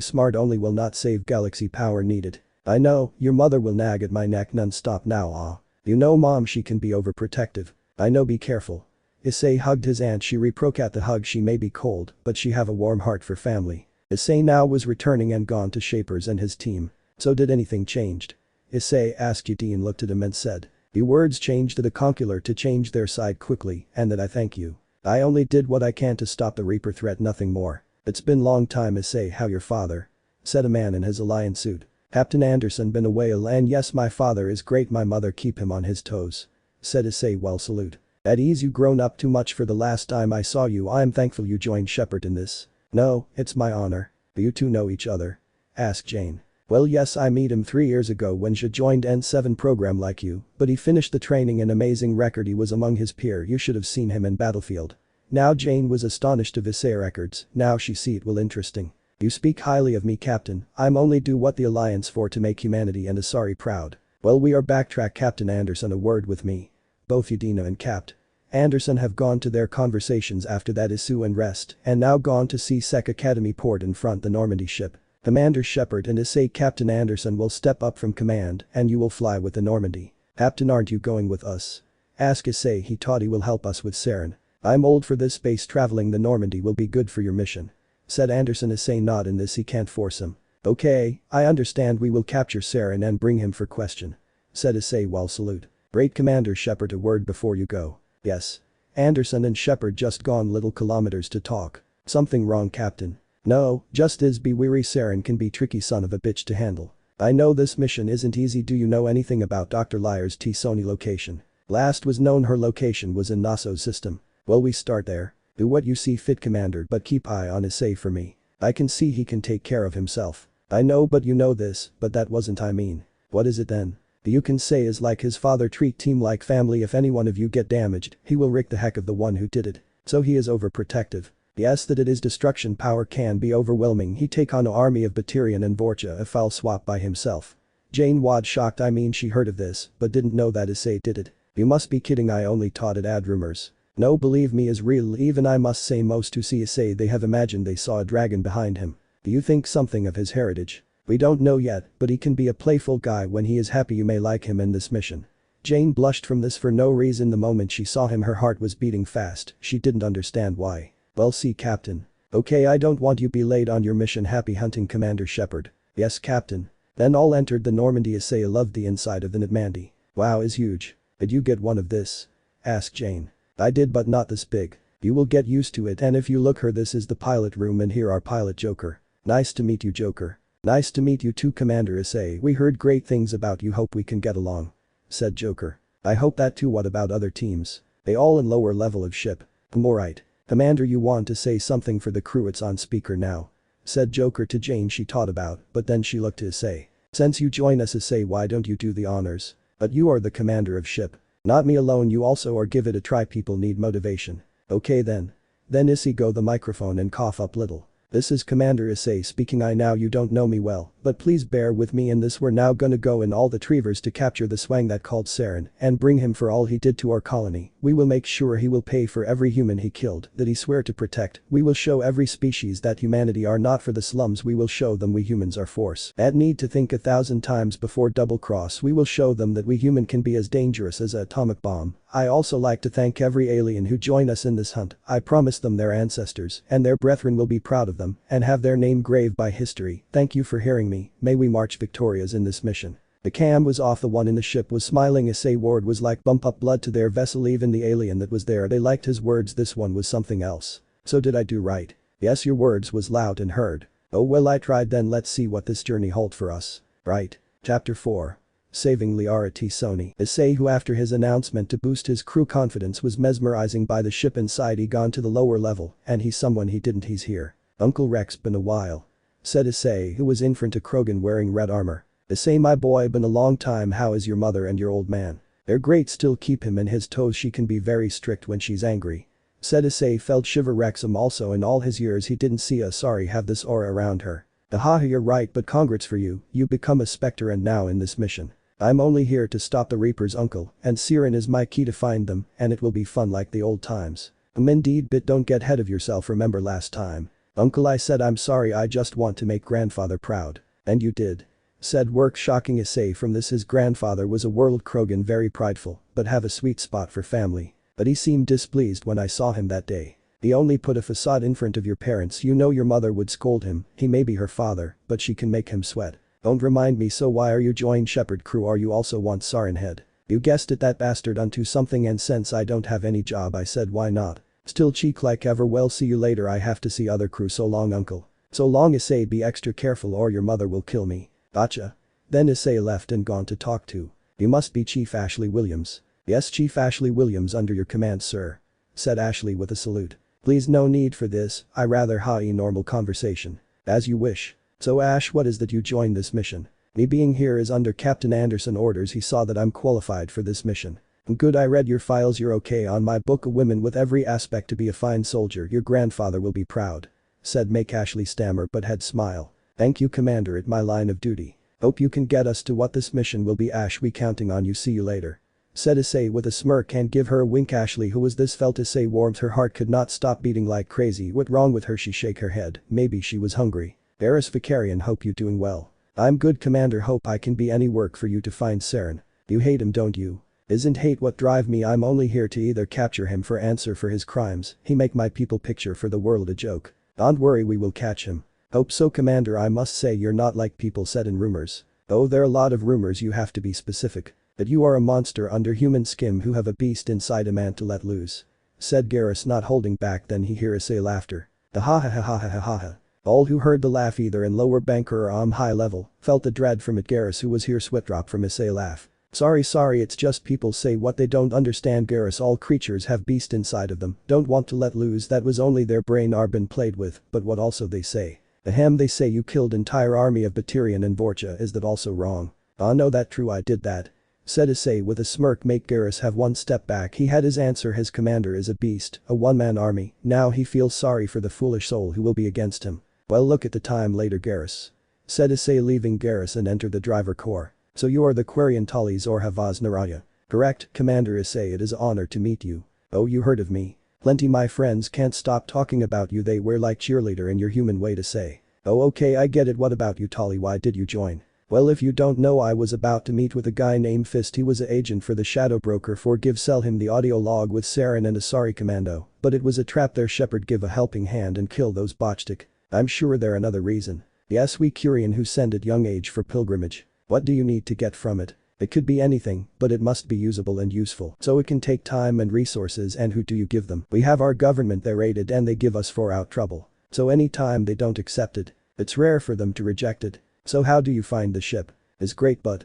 smart only will not save galaxy power needed. I know, your mother will nag at my neck non-stop now. You know mom, she can be overprotective. I know, be careful. Issei hugged his aunt. She reproke at the hug. She may be cold, but she have a warm heart for family. Issei now was returning and gone to Shapers and his team. So did anything changed? Issei asked. Udine looked at him and said. Your words changed to the concular to change their side quickly, and that I thank you. I only did what I can to stop the Reaper threat, nothing more. It's been long time, Issei. How your father? Said a man in his alliance suit. Captain Anderson been a whale, and yes, my father is great. My mother keep him on his toes. Said Issei while salute. At ease, you grown up too much for the last time I saw you. I am thankful you joined Shepard in this. No, it's my honor. Do you two know each other? Asked Jane. Well yes, I met him 3 years ago when she joined N7 program like you, but he finished the training, an amazing record, he was among his peer, you should have seen him in Battlefield. Now Jane was astonished of Issei records, now she see it will interesting. You speak highly of me, Captain, I'm only do what the Alliance for to make humanity and Issei proud. Well, we are backtrack. Captain Anderson, a word with me. Both Udina and Capt. Anderson have gone to their conversations after that issue and rest and now gone to see Sec Academy port in front the Normandy ship. Commander Shepard and Issei Captain Anderson will step up from command and you will fly with the Normandy. Captain, aren't you going with us? Ask Issei, he thought he will help us with Saren. I'm old for this space traveling, the Normandy will be good for your mission. Said Anderson. Issei nod in this, he can't force him. Okay, I understand, we will capture Saren and bring him for question. Said Issei while salute. Great Commander Shepard, a word before you go. Yes. Anderson and Shepard just gone little kilometers to talk. Something wrong, Captain? No, just is be weary, Saren can be tricky son of a bitch to handle. I know this mission isn't easy. Do you know anything about Dr. Liar's T-Sony location? Last was known her location was in Nasso's system. Well, we start there. Do what you see fit, Commander, but keep eye on Issei for me. I can see he can take care of himself. I know, but you know this, but that wasn't I mean. What is it then? You can say is like his father, treat team like family, if any one of you get damaged, he will wreck the heck of the one who did it. So he is overprotective. Yes, that it is destruction power can be overwhelming, he take on an army of Batarian and Vorcha a foul swap by himself. Jane was shocked. I mean, she heard of this, but didn't know that Issei did it. You must be kidding, I only thought it ad rumors. No, believe me is real, even I must say most who see Issei they have imagined they saw a dragon behind him. Do you think something of his heritage? We don't know yet, but he can be a playful guy when he is happy, you may like him in this mission. Jane blushed from this for no reason. The moment she saw him her heart was beating fast, she didn't understand why. Well, see, Captain. Okay, I don't want you be late on your mission. Happy hunting, Commander Shepard. Yes, Captain. Then all entered the Normandy. Issei loved the inside of the Normandy. Wow, is huge. Did you get one of this? Asked Jane. I did, but not this big. You will get used to it, and if you look her, this is the pilot room and here our pilot Joker. Nice to meet you, Joker. Nice to meet you too, Commander Issei, we heard great things about you, hope we can get along. Said Joker. I hope that too. What about other teams? They all in lower level of ship. Alright. Commander, you want to say something for the crew? It's on speaker now. Said Joker to Jane. She thought about, but then she looked to Issei. Since you join us, Issei, why don't you do the honors? But you are the commander of ship. Not me alone, you also are, give it a try, people need motivation. Okay then. Then Issei go the microphone and cough up little. This is Commander Issei speaking. I know you don't know me well, but please bear with me in this. We're now gonna go in all the Trevors to capture the swang that called Saren and bring him for all he did to our colony. We will make sure he will pay for every human he killed that he swear to protect. We will show every species that humanity are not for the slums. We will show them we humans are force and need to think 1,000 times before double cross. We will show them that we human can be as dangerous as an atomic bomb. I also like to thank every alien who joined us in this hunt. I promise them their ancestors and their brethren will be proud of them and have their name graved by history. Thank you for hearing me. May we march victorious in this mission. The cam was off. The one in the ship was smiling. Issei word was like bump up blood to their vessel. Even the alien that was there, they liked his words. This one was something else. So did I do right? Yes, your words was loud and heard. Oh well, I tried. Then let's see what this journey hold for us. Right. Chapter 4. Saving Liara T-Sony. Issei, who after his announcement to boost his crew confidence was mesmerizing by the ship inside, he gone to the lower level and he's someone he didn't. He's here. Uncle Rex, been a while. Said Issei, who was in front of Krogan wearing red armor. Issei, my boy, been a long time. How is your mother and your old man? They're great, still keep him in his toes. She can be very strict when she's angry. Said Issei, felt shiver. Wrexham also in all his years he didn't see a sorry have this aura around her. Haha, you're right, but congrats for you, you become a specter and now in this mission. I'm only here to stop the Reapers, uncle, and Saren is my key to find them and it will be fun like the old times. Indeed, but don't get ahead of yourself. Remember last time. Uncle, I said I'm sorry, I just want to make grandfather proud. And you did. Said work. Shocking Issei from this, his grandfather was a world Krogan, very prideful, but have a sweet spot for family. But he seemed displeased when I saw him that day. He only put a facade in front of your parents. You know your mother would scold him, he may be her father, but she can make him sweat. Don't remind me. So why are you joining Shepard crew? Are you also want Saren head? You guessed it, that bastard onto something, and since I don't have any job I said why not. Still cheek like ever. Well, see you later, I have to see other crew. So long, uncle. So long, Issei, be extra careful or your mother will kill me. Gotcha. Then Issei left and gone to talk to. You must be Chief Ashley Williams. Yes, Chief Ashley Williams, under your command, sir. Said Ashley with a salute. Please, no need for this, I rather ha normal conversation. As you wish. So Ash, what is that you joined this mission? Me being here is under Captain Anderson orders. He saw that I'm qualified for this mission. Good, I read your files, you're okay on my book, a woman with every aspect to be a fine soldier, your grandfather will be proud. Said make Ashley stammer but head smile. Thank you Commander, at my line of duty. Hope you can get us to what this mission will be Ash, we counting on you, see you later. Said Issei with a smirk and give her a wink. Ashley, who was this, felt Issei warmth, her heart could not stop beating like crazy. What wrong with her? She shake her head, maybe she was hungry. Eris Vicarian, hope you doing well. I'm good Commander, hope I can be any work for you to find Saren. You hate him don't you? Isn't hate what drive me, I'm only here to either capture him for answer for his crimes, he make my people picture for the world a joke. Don't worry, we will catch him. Hope so Commander, I must say you're not like people said in rumors. Oh, there are a lot of rumors, you have to be specific. That you are a monster under human skin who have a beast inside a man to let loose. Said Garrus, not holding back. Then he hear Issei laughter. The ha ha ha ha ha ha ha. All who heard the laugh either in lower banker or high level felt the dread from it. Garrus, who was here, sweat drop from Issei laugh. Sorry, it's just people say what they don't understand. Garrus, all creatures have beast inside of them, don't want to let loose, that was only their brain are been played with, but what also they say. Ahem, they say you killed entire army of Batirian and Vorcha, is that also wrong? Ah no, that true, I did that. Said Issei with a smirk. Make Garrus have one step back. He had his answer, his commander is a beast, a one-man army, now he feels sorry for the foolish soul who will be against him. Well, look at the time later Garrus. Said Issei, leaving Garrus and enter the driver core. So you are the Quarian Tallies or Havaz Naraya? Correct, Commander Issei, it is an honor to meet you. Oh, you heard of me? Plenty, my friends can't stop talking about you, they were like cheerleader in your human way to say. Oh okay, I get it, what about you Tallie, why did you join? Well, if you don't know, I was about to meet with a guy named Fist, he was an agent for the Shadow Broker, sell him the audio log with Saren and a sorry commando, but it was a trap, their Shepard give a helping hand and kill those botchtick. I'm sure there another reason. Yes, we Curian who send at young age for pilgrimage. What do you need to get from it? It could be anything, but it must be usable and useful, so it can take time and resources. And who do you give them? We have our government, they're raided and they give us 4 out trouble. So anytime they don't accept it, it's rare for them to reject it. So how do you find the ship? Is great but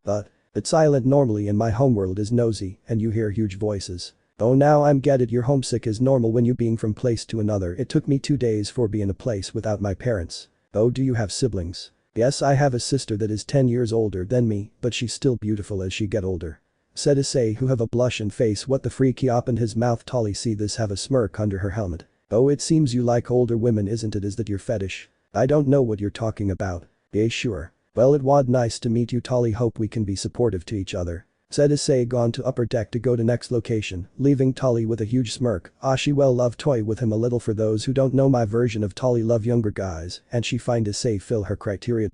it's silent normally, in my homeworld is nosy and you hear huge voices. Oh now I'm get it, you're homesick is normal when you being from place to another, it took me 2 days for being a place without my parents. Oh, do you have siblings? Yes, I have a sister that is 10 years older than me, but she's still beautiful as she get older. Said Issei, who have a blush and face. What the freak, he opened his mouth. Tallie see this have a smirk under her helmet. Oh, it seems you like older women, isn't it? Is that your fetish? I don't know what you're talking about. Yeah, sure. Well, it was nice to meet you Tallie, hope we can be supportive to each other. Said Issei, gone to upper deck to go to next location, leaving Tallie with a huge smirk. Ah, she well love toy with him a little. For those who don't know, my version of Tallie love younger guys and she find Issei fill her criteria.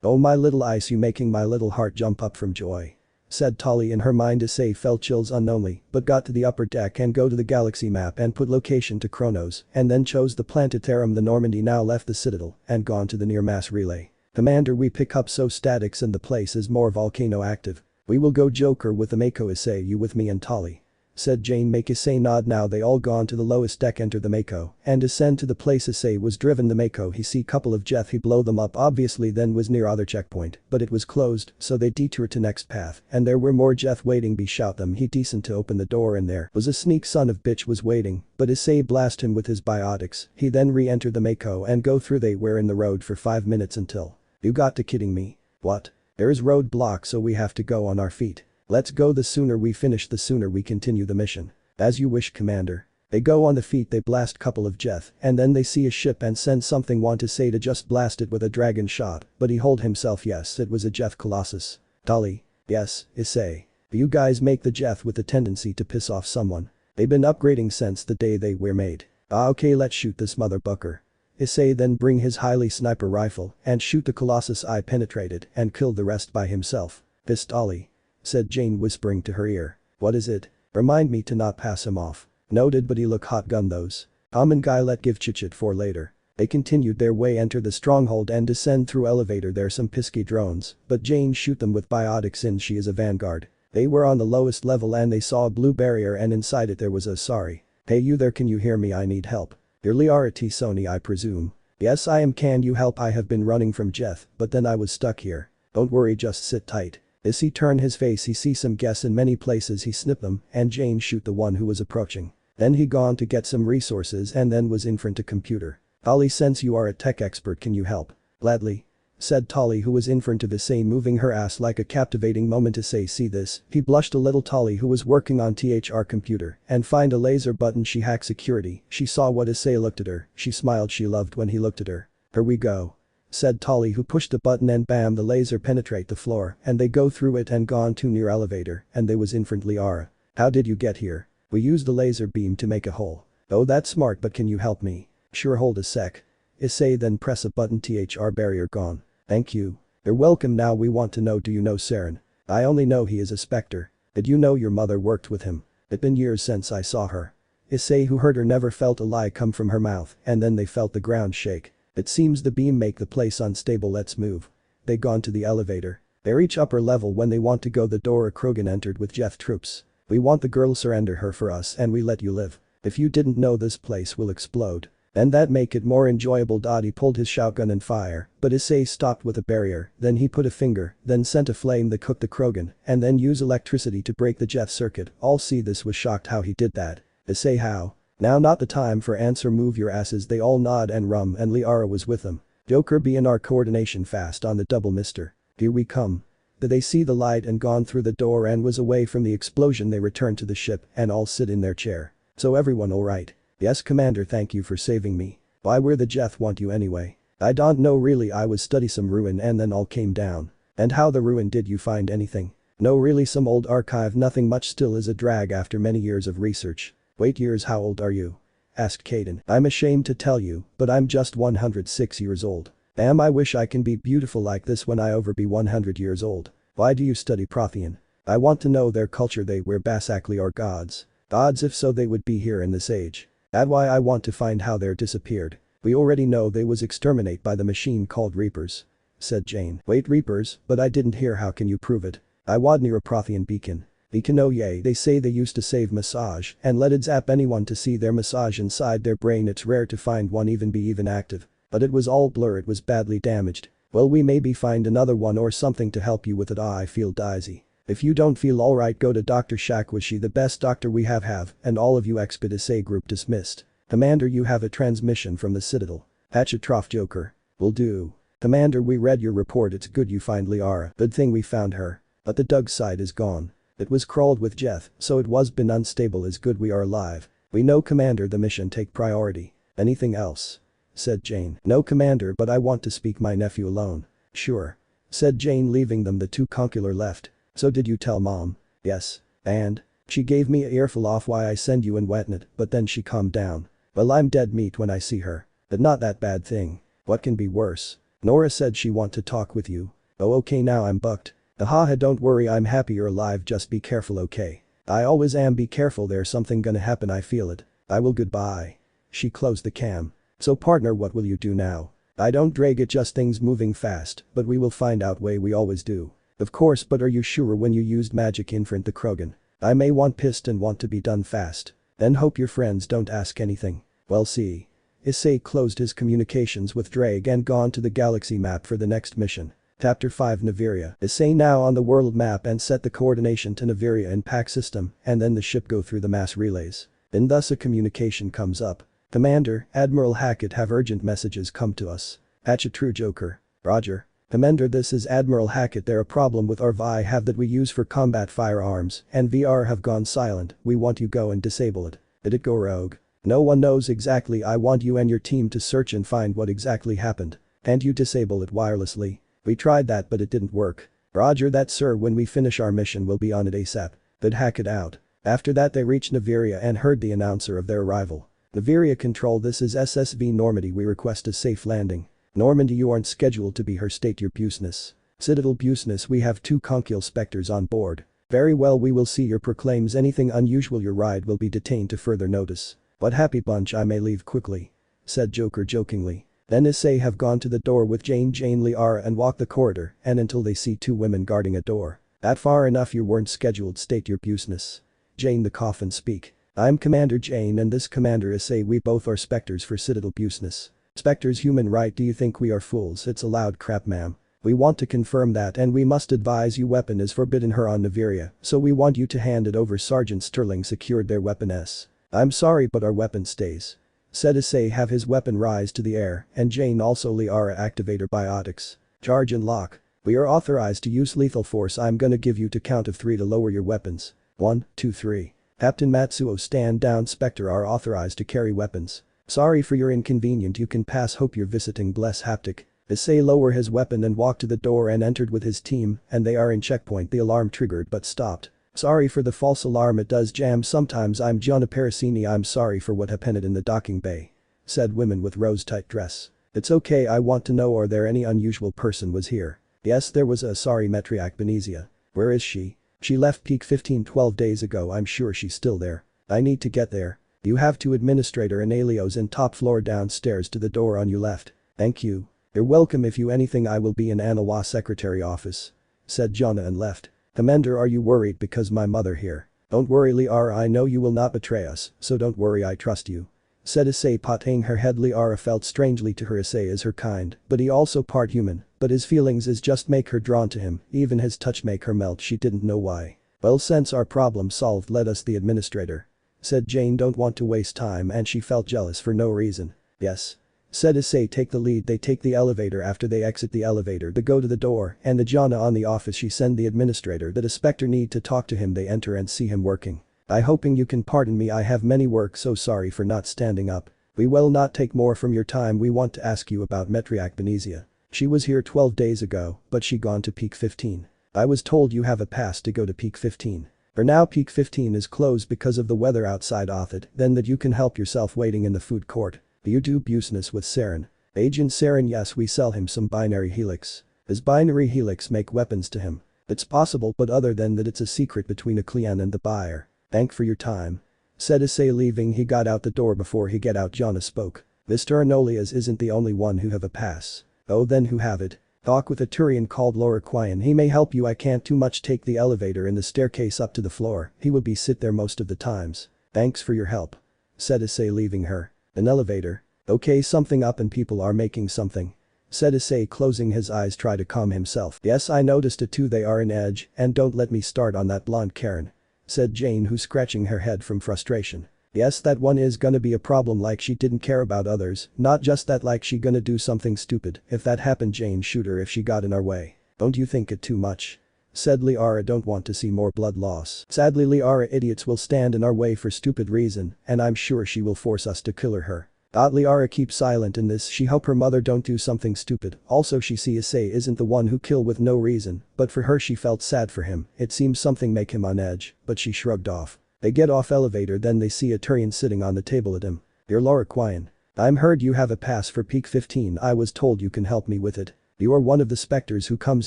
Oh my little ice, you making my little heart jump up from joy. Said Tallie in her mind. Issei felt chills unknowingly but got to the upper deck and go to the galaxy map and put location to Kronos and then chose the planetarium. The Normandy now left the citadel and gone to the near mass relay. Commander, we pick up so statics and the place is more volcano active. We will go Joker with the Mako. Issei, you with me and Tallie? Said Jane. Make Issei nod. Now they all gone to the lowest deck, enter the Mako and descend to the place. Issei was driven the Mako, he see couple of Jeth, he blow them up obviously, then was near other checkpoint but it was closed, so they detour to next path and there were more Jeth waiting. Be shout them, he decent to open the door and there was a sneak son of bitch was waiting, but Issei blast him with his biotics. He then re-enter the Mako and go through. They were in the road for 5 minutes until. You got to kidding me? What? There's roadblock, so we have to go on our feet. Let's go, the sooner we finish the sooner we continue the mission. As you wish, Commander. They go on the feet, they blast couple of Jeth and then they see a ship and send something. Want to say to just blast it with a dragon shot, but he hold himself. Yes, it was a Jeth Colossus. Tallie. Yes, Issei. You guys make the Jeth with the tendency to piss off someone. They've been upgrading since the day they were made. Ah okay, let's shoot this motherfucker. Issei then bring his highly sniper rifle and shoot the Colossus. I penetrated and killed the rest by himself. Pissed Ollie. Said Jane, whispering to her ear. What is it? Remind me to not pass him off. Noted, but he look hot gun those. Common guy, let give chit for later. They continued their way, enter the stronghold and descend through elevator. There some pisky drones, but Jane shoot them with biotics since she is a vanguard. They were on the lowest level and they saw a blue barrier and inside it there was a sorry. Hey you there, can you hear me? I need help. Your liara T Sony, I presume. Yes I am, can you help? I have been running from Jeth but then I was stuck here. Don't worry, just sit tight. Issei turn his face, he see some guests in many places, he snip them and Jane shoot the one who was approaching. Then he gone to get some resources and then was in front of computer. Ollie, since you are a tech expert, can you help? Gladly. Said Tolly, who was in front of Issei, moving her ass like a captivating moment. Issei see this, he blushed a little. Tolly, who was working on THR computer and find a laser button, she hacked security. She saw what Issei looked at her, she smiled. She loved when he looked at her. Here we go. Said Tolly, who pushed the button, and bam, the laser penetrate the floor and they go through it and gone to near elevator and they was in front Liara. How did you get here? We used the laser beam to make a hole. Oh, that's smart, but can you help me? Sure, hold a sec. Issei then press a button. THR barrier gone. Thank you. You're welcome. Now we want to know, do you know Saren? I only know he is a specter. Did you know your mother worked with him? It's been years since I saw her. Issei, who heard her, never felt a lie come from her mouth, and then they felt the ground shake. It seems the beam make the place unstable. Let's move. They gone to the elevator. They reach upper level. When they want to go, the door, a Krogan entered with Jeff troops. We want the girl, surrender her for us and we let you live. If you didn't know, this place will explode. And that make it more enjoyable. He pulled his shotgun and fire, but Issei stopped with a barrier, then he put a finger, then sent a flame that cooked the Krogan, and then use electricity to break the Jeff circuit. All see this was shocked how he did that. Issei, how? Now not the time for answer, move your asses. They all nod, and Rum and Liara was with them. Joker, be in our coordination fast on the double, mister. Here we come. Did they see the light and gone through the door and was away from the explosion? They returned to the ship and all sit in their chair. So everyone alright? Yes, Commander, thank you for saving me. Why were the Jeff want you anyway? I don't know really, I was study some ruin and then all came down. And how the ruin, did you find anything? No really, some old archive, nothing much, still is a drag after many years of research. Wait, years? How old are you? Asked Caden. I'm ashamed to tell you, but I'm just 106 years old. Damn, I wish I can be beautiful like this when I over be 100 years old. Why do you study Prothean? I want to know their culture. They were basically our gods. Gods, if so they would be here in this age. That's why I want to find how they're disappeared. We already know they was exterminate by the machine called Reapers. Said Jane. Wait, Reapers? But I didn't hear, how can you prove it? I was near a Prothean beacon. Beacon, oh yay, they say they used to save massage and let it zap anyone to see their massage inside their brain. It's rare to find one even active. But it was all blur, it was badly damaged. Well, we maybe find another one or something to help you with it. I feel dizzy. If you don't feel alright, go to Dr. Shak. Was she the best doctor we have, and all of you Expedissei group dismissed. Commander, you have a transmission from the Citadel. Hatch a trough, Joker. Will do. Commander, we read your report, it's good you find Liara. Good thing we found her. But the Doug side is gone. It was crawled with Jeff, so it was been unstable. Is good we are alive. We know, Commander, the mission take priority. Anything else? Said Jane. No, Commander, but I want to speak my nephew alone. Sure. Said Jane, leaving them. The two consular left. So did you tell Mom? Yes. And? She gave me a earful off why I send you in wetnet, but then she calmed down. Well, I'm dead meat when I see her. But not that bad thing. What can be worse? Nora said she want to talk with you. Oh, okay, now I'm bucked. Haha, don't worry, I'm happy you're alive, just be careful, okay? I always am. Be careful, there's something gonna happen, I feel it. I will. Goodbye. She closed the cam. So partner, what will you do now? I don't drag it, just things moving fast, but we will find out way we always do. Of course, but are you sure when you used magic in front the Krogan? I may want pissed and want to be done fast. Then hope your friends don't ask anything. Well, see. Issei closed his communications with Drag and gone to the galaxy map for the next mission. Chapter 5, Naviria. Issei now on the world map and set the coordination to Naviria in pack system, and then the ship go through the mass relays. Then thus a communication comes up. Commander, Admiral Hackett have urgent messages come to us. Hatch a true, Joker. Roger. Commander, this is Admiral Hackett. There a problem with our Vi have that we use for combat firearms and VR have gone silent. We want you go and disable it. Did it go rogue? No one knows exactly. I want you and your team to search and find what exactly happened. And you disable it wirelessly. We tried that but it didn't work. Roger that, sir. When we finish our mission we'll be on it ASAP. They'd hack it out. After that they reached Naviria and heard the announcer of their arrival. Naviria Control, this is SSV Normandy. We request a safe landing. Normandy, you aren't scheduled to be here, state your business. Citadel business, we have 2 consul specters on board. Very well, we will see your proclaims. Anything unusual, your ride will be detained to further notice. What happy bunch, I may leave quickly. Said Joker jokingly. Then Issei have gone to the door with Jane, Liara and walk the corridor and until they see 2 women guarding a door. That far enough, you weren't scheduled, state your business. Jane the coffin speak. I'm Commander Jane and this Commander Issei, we both are specters for Citadel business. Spectres human right? Do you think we are fools? It's a loud crap, ma'am. We want to confirm that and we must advise you weapon is forbidden her on Naviria, so we want you to hand it over. Sergeant Sterling secured their weapon s. I'm sorry but our weapon stays. Said Issei have his weapon rise to the air and Jane also liara activate her biotics. Charge and lock. We are authorized to use lethal force. I'm gonna give you to count of 3 to lower your weapons. 1, 2, 3. Captain Matsuo stand down. Spectre are authorized to carry weapons. Sorry for your inconvenience, you can pass. Hope you're visiting. Bless haptic. Issei lower his weapon and walked to the door and entered with his team and they are in checkpoint. The alarm triggered but stopped. Sorry for the false alarm, it does jam sometimes. I'm Gianna Parasini. I'm sorry for what happened in the docking bay. Said woman with rose-tight dress. It's okay, I want to know, are there any unusual person was here? Yes, there was a sorry Metriac Benezia. Where is she? She left Peak 15 12 days ago. I'm sure she's still there. I need to get there. You have to administrator and Alios in top floor downstairs to the door on your left. Thank you. You're welcome. If you anything I will be in Anawa secretary office. Said Jonna and left. Commander, are you worried because my mother here? Don't worry Liara, I know you will not betray us, so don't worry, I trust you. Said Issei patting her head. Liara felt strangely to her. Issei is her kind, but he also part human, but his feelings is just make her drawn to him, even his touch make her melt. She didn't know why. Well, since our problem solved, let us the administrator. Said Jane, don't want to waste time, and she felt jealous for no reason. Yes. Said Issei, take the lead. They take the elevator. After they exit the elevator they go to the door and the Jana on the office. She send the administrator that a spectre need to talk to him. They enter and see him working. I hoping you can pardon me, I have many work, so sorry for not standing up. We will not take more from your time. We want to ask you about Metriac Benezia. She was here 12 days ago, but she gone to Peak 15. I was told you have a pass to go to Peak 15. For now Peak 15 is closed because of the weather outside off it, then that you can help yourself waiting in the food court. You do business with Saren. Agent Saren, yes, we sell him some binary helix. His binary helix make weapons to him. It's possible, but other than that it's a secret between a client and the buyer. Thank for your time. Said Issei leaving. He got out the door. Before he get out Jonna spoke. Mr. Arnolias isn't the only one who have a pass. Oh, then who have it? Talk with a Turian called Loriquian. He may help you. I can't too much take the elevator in the staircase up to the floor. He will be sit there most of the times. Thanks for your help. Said Issei leaving her. An elevator. Okay, something up and people are making something. Said Issei closing his eyes, try to calm himself. Yes, I noticed it too, they are an edge and don't let me start on that blonde Karen. Said Jane, who's scratching her head from frustration. Yes, that one is gonna be a problem, like she didn't care about others, not just that, like she gonna do something stupid. If that happened Jane shoot her if she got in our way. Don't you think it too much? Said Liara, don't want to see more blood loss. Sadly Liara, idiots will stand in our way for stupid reason and I'm sure she will force us to kill her. Liara keep silent in this. She hope her mother don't do something stupid. Also she see Issei isn't the one who kill with no reason, but for her she felt sad for him. It seems something make him on edge, but she shrugged off. They get off elevator, then they see a Turian sitting on the table at him. Dear Loriquian. I'm heard you have a pass for Peak 15. I was told you can help me with it. You are one of the specters who comes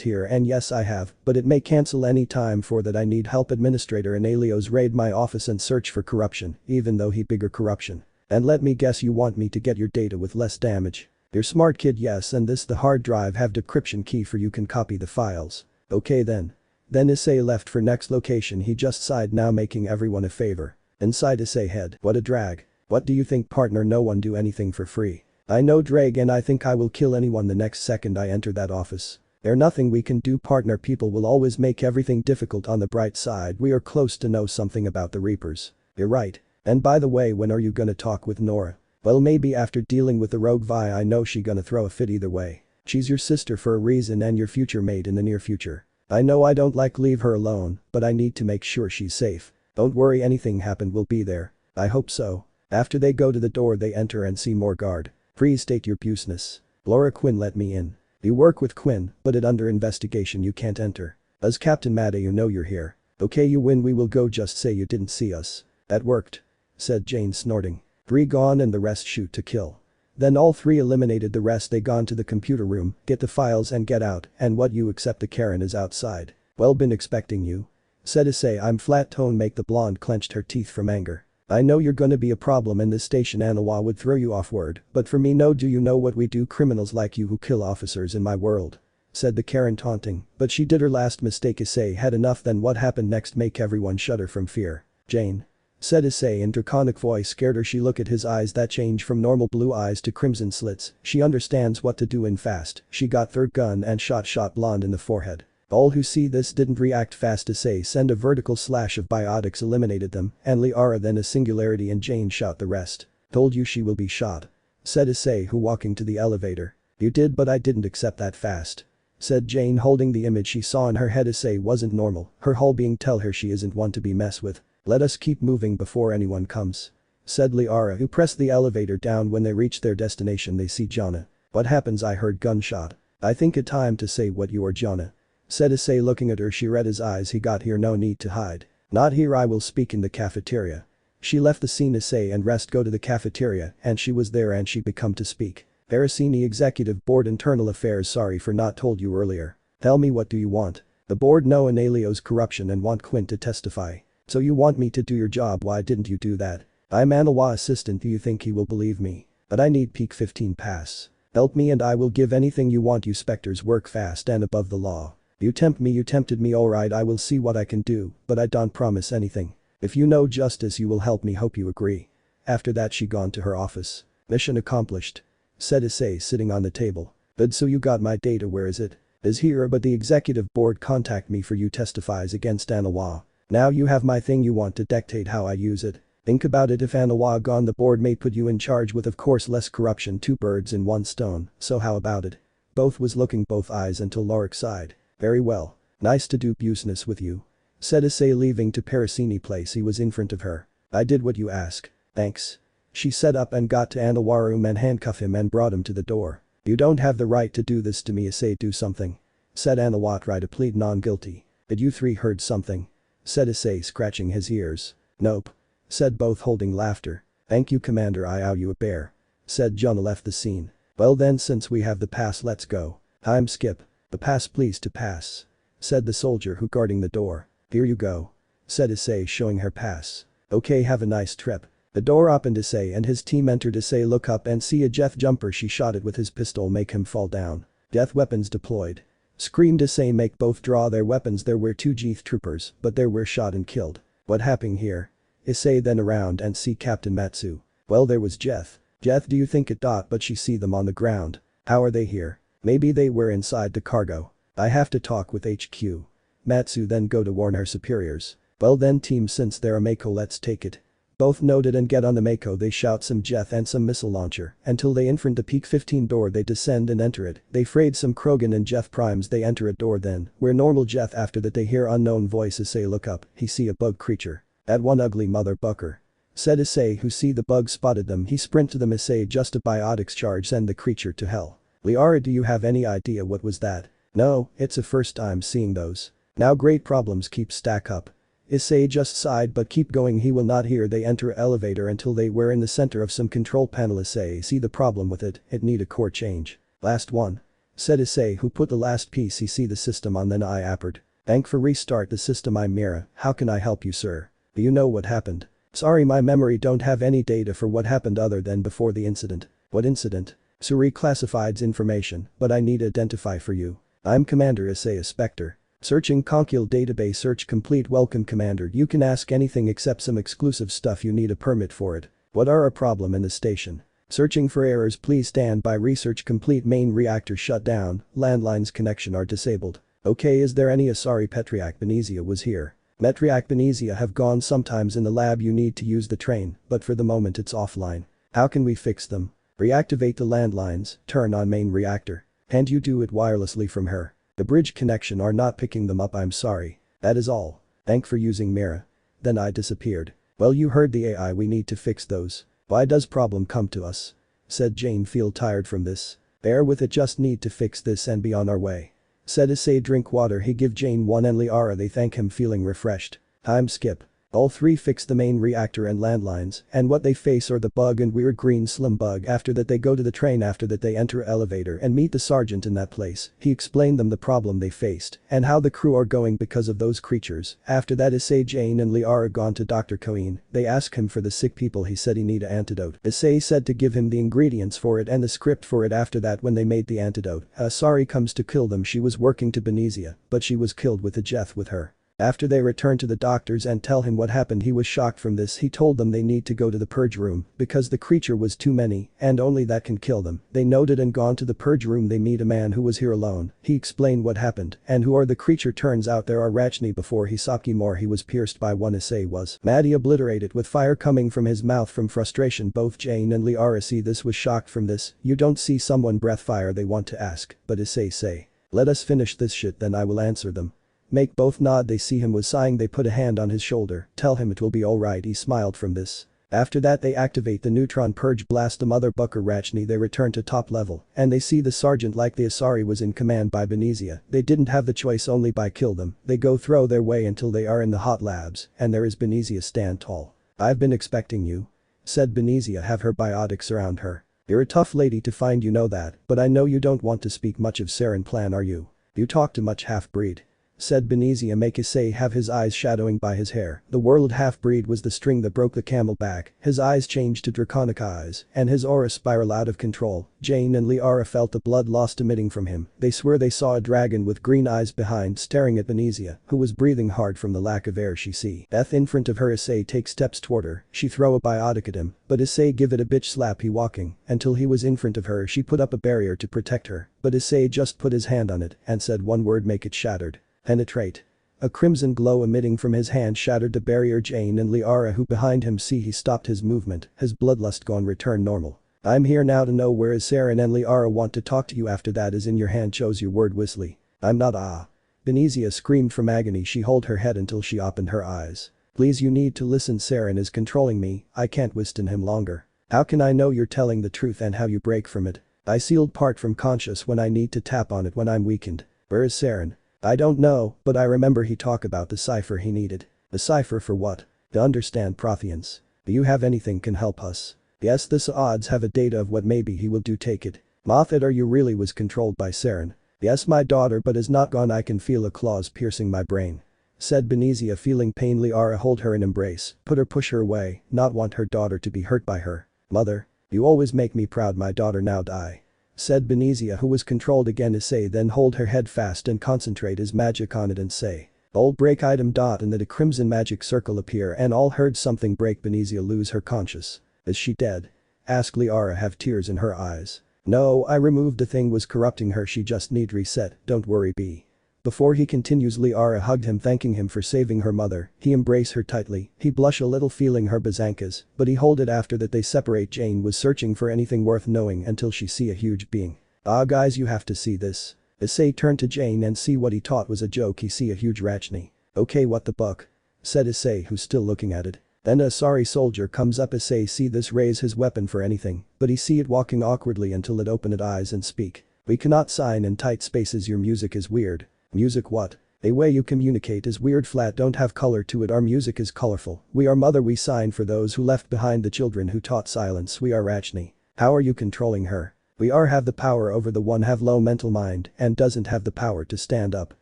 here, and yes I have, but it may cancel any time. For that I need help. Administrator and Alios raid my office and search for corruption, even though he bigger corruption. And let me guess, you want me to get your data with less damage. You're smart kid, yes, and this the hard drive have decryption key for you can copy the files. Okay then. Then Issei left for next location. He just sighed, now making everyone a favor. Inside Issei head, what a drag. What do you think, partner? No one do anything for free. I know drag, and I think I will kill anyone the next second I enter that office. There nothing we can do, partner. People will always make everything difficult. On the bright side, we are close to know something about the Reapers. You're right. And by the way, when are you gonna talk with Nora? Well, maybe after dealing with the rogue Vi. I know she gonna throw a fit either way. She's your sister for a reason and your future mate in the near future. I know I don't like leave her alone, but I need to make sure she's safe. Don't worry, anything happen we'll be there. I hope so. After they go to the door they enter and see more guard. Please state your business. Laura Quinn, let me in. You work with Quinn, but it under investigation you can't enter. As Captain Mada you know you're here. Okay, you win, we will go, just say you didn't see us. That worked. Said Jane snorting. 3 gone and the rest shoot to kill. Then all 3 eliminated the rest. They gone to the computer room, get the files and get out, and what you accept the Karen is outside. Well, been expecting you. Said Issei. I'm flat tone. Make the blonde clenched her teeth from anger. I know you're gonna be a problem in this station. Anawa would throw you off word, but for me no. Do you know what we do? Criminals like you who kill officers in my world. Said the Karen taunting, but she did her last mistake. Issei had enough. Then what happened next make everyone shudder from fear. Jane. Said Issei in draconic voice. Scared her. She look at his eyes that change from normal blue eyes to crimson slits. She understands what to do in fast. She got third gun and shot blonde in the forehead. All who see this didn't react fast. Issei send a vertical slash of biotics eliminated them and Liara then a singularity and Jane shot the rest. Told you she will be shot. Said Issei, who walking to the elevator. You did, but I didn't accept that fast. Said Jane, holding the image she saw in her head. Issei wasn't normal, her whole being tell her she isn't one to be messed with. Let us keep moving before anyone comes. Said Liara, who pressed the elevator down. When they reach their destination they see Jana. What happens? I heard gunshot. I think it time to say what you are, Jana. Said Issei, looking at her. She read his eyes. He got here, no need to hide. Not here, I will speak in the cafeteria. She left the scene. Issei and rest go to the cafeteria and she was there and she become to speak. Veracini Executive Board Internal Affairs, sorry for not told you earlier. Tell me, what do you want? The board know Analio's corruption and want Quint to testify. So you want me to do your job, why didn't you do that? I'm Anawa assistant, do you think he will believe me? But I need peak 15 pass. Help me and I will give anything you want. You specters work fast and above the law. You tempt me, you tempted me, alright, I will see what I can do, but I don't promise anything. If you know justice you will help me, hope you agree. After that she gone to her office. Mission accomplished. Said Issei, sitting on the table. But so you got my data, where is it? Is here, but the executive board contact me for you testifies against Anawa. Now you have my thing, you want to dictate how I use it. Think about it, if Anawa gone the board may put you in charge with of course less corruption, 2 birds in 1 stone, so how about it? Both was looking both eyes until Lorik sighed. Very well. Nice to do business with you. Said Issei, leaving to Parasini place. He was in front of her. I did what you ask. Thanks. She set up and got to Anawa room and handcuffed him and brought him to the door. You don't have the right to do this to me, Issei, do something. Said Anawa, try to plead non-guilty. Did you 3 heard something? Said Issei, scratching his ears. Nope. Said both, holding laughter. Thank you, Commander, I owe you a bear. Said Jana, left the scene. Well then, since we have the pass, let's go. Time skip. The pass, please, to pass. Said the soldier who guarding the door. Here you go. Said Issei, showing her pass. Okay, have a nice trip. The door opened. Issei and his team entered. Issei look up and see a death jumper. She shot it with his pistol, make him fall down. Death weapons deployed. Screamed Issei, make both draw their weapons. There were 2 Geth troopers, but they were shot and killed. What happened here? Issei then around and see Captain Matsu. Well, there was Jeth. Jeth, do you think it dot, but she see them on the ground. How are they here? Maybe they were inside the cargo. I have to talk with HQ. Matsu then go to warn her superiors. Well then team, since they're a Mako, let's take it. Both noted and get on the Mako. They shout some Jeth and some missile launcher until they in front the peak 15 door. They descend and enter it. They frayed some Krogan and Jeth primes. They enter a door then where normal Jeth. After that they hear unknown voice. Issei look up, he see a bug creature. That one ugly mother bucker. Said Issei, who see the bug spotted them. He sprint to them. Issei just a biotics charge, send the creature to hell. Liara, do you have any idea what was that? No, it's a first time seeing those. Now great problems keep stack up. Issei just sighed, but keep going, he will not hear. They enter elevator until they were in the center of some control panel. Issei see the problem with it need a core change. Last one. Said Issei, who put the last piece. He see the system on, then I appered. Thank for restart the system. I'm Mira, how can I help you, sir? Do you know what happened? Sorry, my memory don't have any data for what happened other than before the incident. What incident? Suri classified information, but I need identify for you. I'm Commander Issei, a Spectre. Searching Conceal database, search complete. Welcome, Commander, you can ask anything except some exclusive stuff, you need a permit for it. What are a problem in the station? Searching for errors, please stand by. Research complete. Main reactor shut down, landlines connection are disabled. Okay, is there any? Sorry, Petriac Benezia was here. Metriac Benezia have gone. Sometimes in the lab you need to use the train, but for the moment it's offline. How can we fix them? Reactivate the landlines, turn on main reactor. Can't you do it wirelessly from her? The bridge connection are not picking them up, I'm sorry. That is all. Thank for using Mira. Then I disappeared. Well, you heard the AI, we need to fix those. Why does problem come to us? Said Jane, feel tired from this. Bear with it, just need to fix this and be on our way. Said Issei, drink water. He give Jane one and Liara, they thank him feeling refreshed. Time skip. All 3 fix the main reactor and landlines, and what they face are the bug and weird green slim bug. After that they go to the train. After that they enter elevator and meet the sergeant in that place. He explained them the problem they faced and how the crew are going because of those creatures. After that Issei, Jane and Liara gone to Dr. Cohen. They ask him for the sick people. He said he need an antidote. Issei said to give him the ingredients for it and the script for it. After that when they made the antidote, Sari comes to kill them. She was working to Benezia, but she was killed with a Jeth with her. After they return to the doctors and tell him what happened, he was shocked from this. He told them they need to go to the purge room because the creature was too many and only that can kill them. They noted and gone to the purge room. They meet a man who was here alone. He explained what happened and who are the creature. Turns out there are Rachni. Before Hisaki more he was pierced by one Issei was Maddie obliterated with fire coming from his mouth from frustration. Both Jane and Liara see this was shocked from this. You don't see someone breath fire, they want to ask, but Issei say, let us finish this shit then I will answer them. Make both nod. They see him was sighing. They put a hand on his shoulder, tell him it will be alright. He smiled from this. After that they activate the neutron purge blast the mother bucker Rachni. They return to top level and they see the sergeant like the Asari was in command by Benizia. They didn't have the choice, only by kill them. They go through their way until they are in the hot labs and there is Benizia stand tall. I've been expecting you, said Benizia. Have her biotics around her. You're a tough lady to find, you know that, but I know you don't want to speak much of Saren plan, are you? You talk too much, half-breed, said Benizia. Make Issei have his eyes shadowing by his hair. The word half-breed was the string that broke the camel back. His eyes changed to draconic eyes and his aura spiraled out of control. Jane and Liara felt the blood lost emitting from him. They swear they saw a dragon with green eyes behind staring at Benizia, who was breathing hard from the lack of air she see. Beth in front of her. Issei takes steps toward her. She throw a biotic at him, but Issei give it a bitch slap. He walking until he was in front of her. She put up a barrier to protect her, but Issei just put his hand on it and said one word, make it shattered. Penetrate. A crimson glow emitting from his hand shattered the barrier. Jane and Liara who behind him see he stopped his movement, his bloodlust gone, return normal. I'm here now to know where is Saren and Liara want to talk to you. After that is in your hand, chose your word Whistly. I'm not Benizia screamed from agony. She hold her head until she opened her eyes. Please, you need to listen. Saren is controlling me. I can't withstand him longer. How can I know you're telling the truth and how you break from it? I sealed part from conscious when I need to tap on it when I'm weakened. Where is Saren? I don't know, but I remember he talked about the cipher he needed. The cipher for what? To understand Protheans. Do you have anything can help us? Yes, this odds have a data of what maybe he will do. Take it. Mothit, are you really was controlled by Saren? Yes, my daughter, but is not gone. I can feel a claws piercing my brain, said Benizia feeling pain. Liara hold her in embrace, push her away, not want her daughter to be hurt by her. Mother, you always make me proud. My daughter now die, said Benizia, who was controlled again. Issei then hold her head fast and concentrate his magic on it and say, bold break item. And that a crimson magic circle appear and all heard something break. Benizia lose her conscious. Is she dead? Asked Liara, have tears in her eyes. No, I removed the thing was corrupting her, she just need reset, don't worry B. Before he continues, Liara hugged him thanking him for saving her mother. He embraced her tightly. He blush a little feeling her bazankas, but he hold it. After that they separate. Jane was searching for anything worth knowing until she see a huge being. Guys, you have to see this. Issei turned to Jane and see what he thought was a joke. He see a huge Rachni. Okay, what the buck? Said Issei, who's still looking at it. Then a Asari soldier comes up. Issei see this raise his weapon for anything, but he see it walking awkwardly until it open its eyes and speak. We cannot sign in tight spaces. Your music is weird. Music what? A way you communicate is weird, flat, don't have color to it. Our music is colorful. We are mother, we sign for those who left behind, the children who taught silence. We are Rachni. How are you controlling her? We are have the power over the one have low mental mind and doesn't have the power to stand up.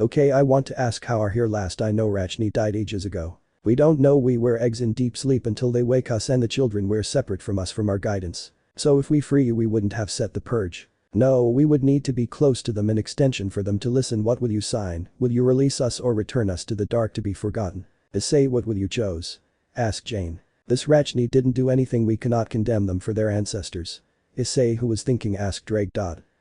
Okay, I want to ask how are here last I know Rachni died ages ago. We don't know, we were eggs in deep sleep until they wake us and the children were separate from us from our guidance. So if we free you we wouldn't have set the purge. No, we would need to be close to them, an extension for them to listen. What will you sign? Will you release us or return us to the dark to be forgotten? Issei, what will you chose? Asked Jane. This Rachni didn't do anything, we cannot condemn them for their ancestors. Issei, who was thinking, asked Drake.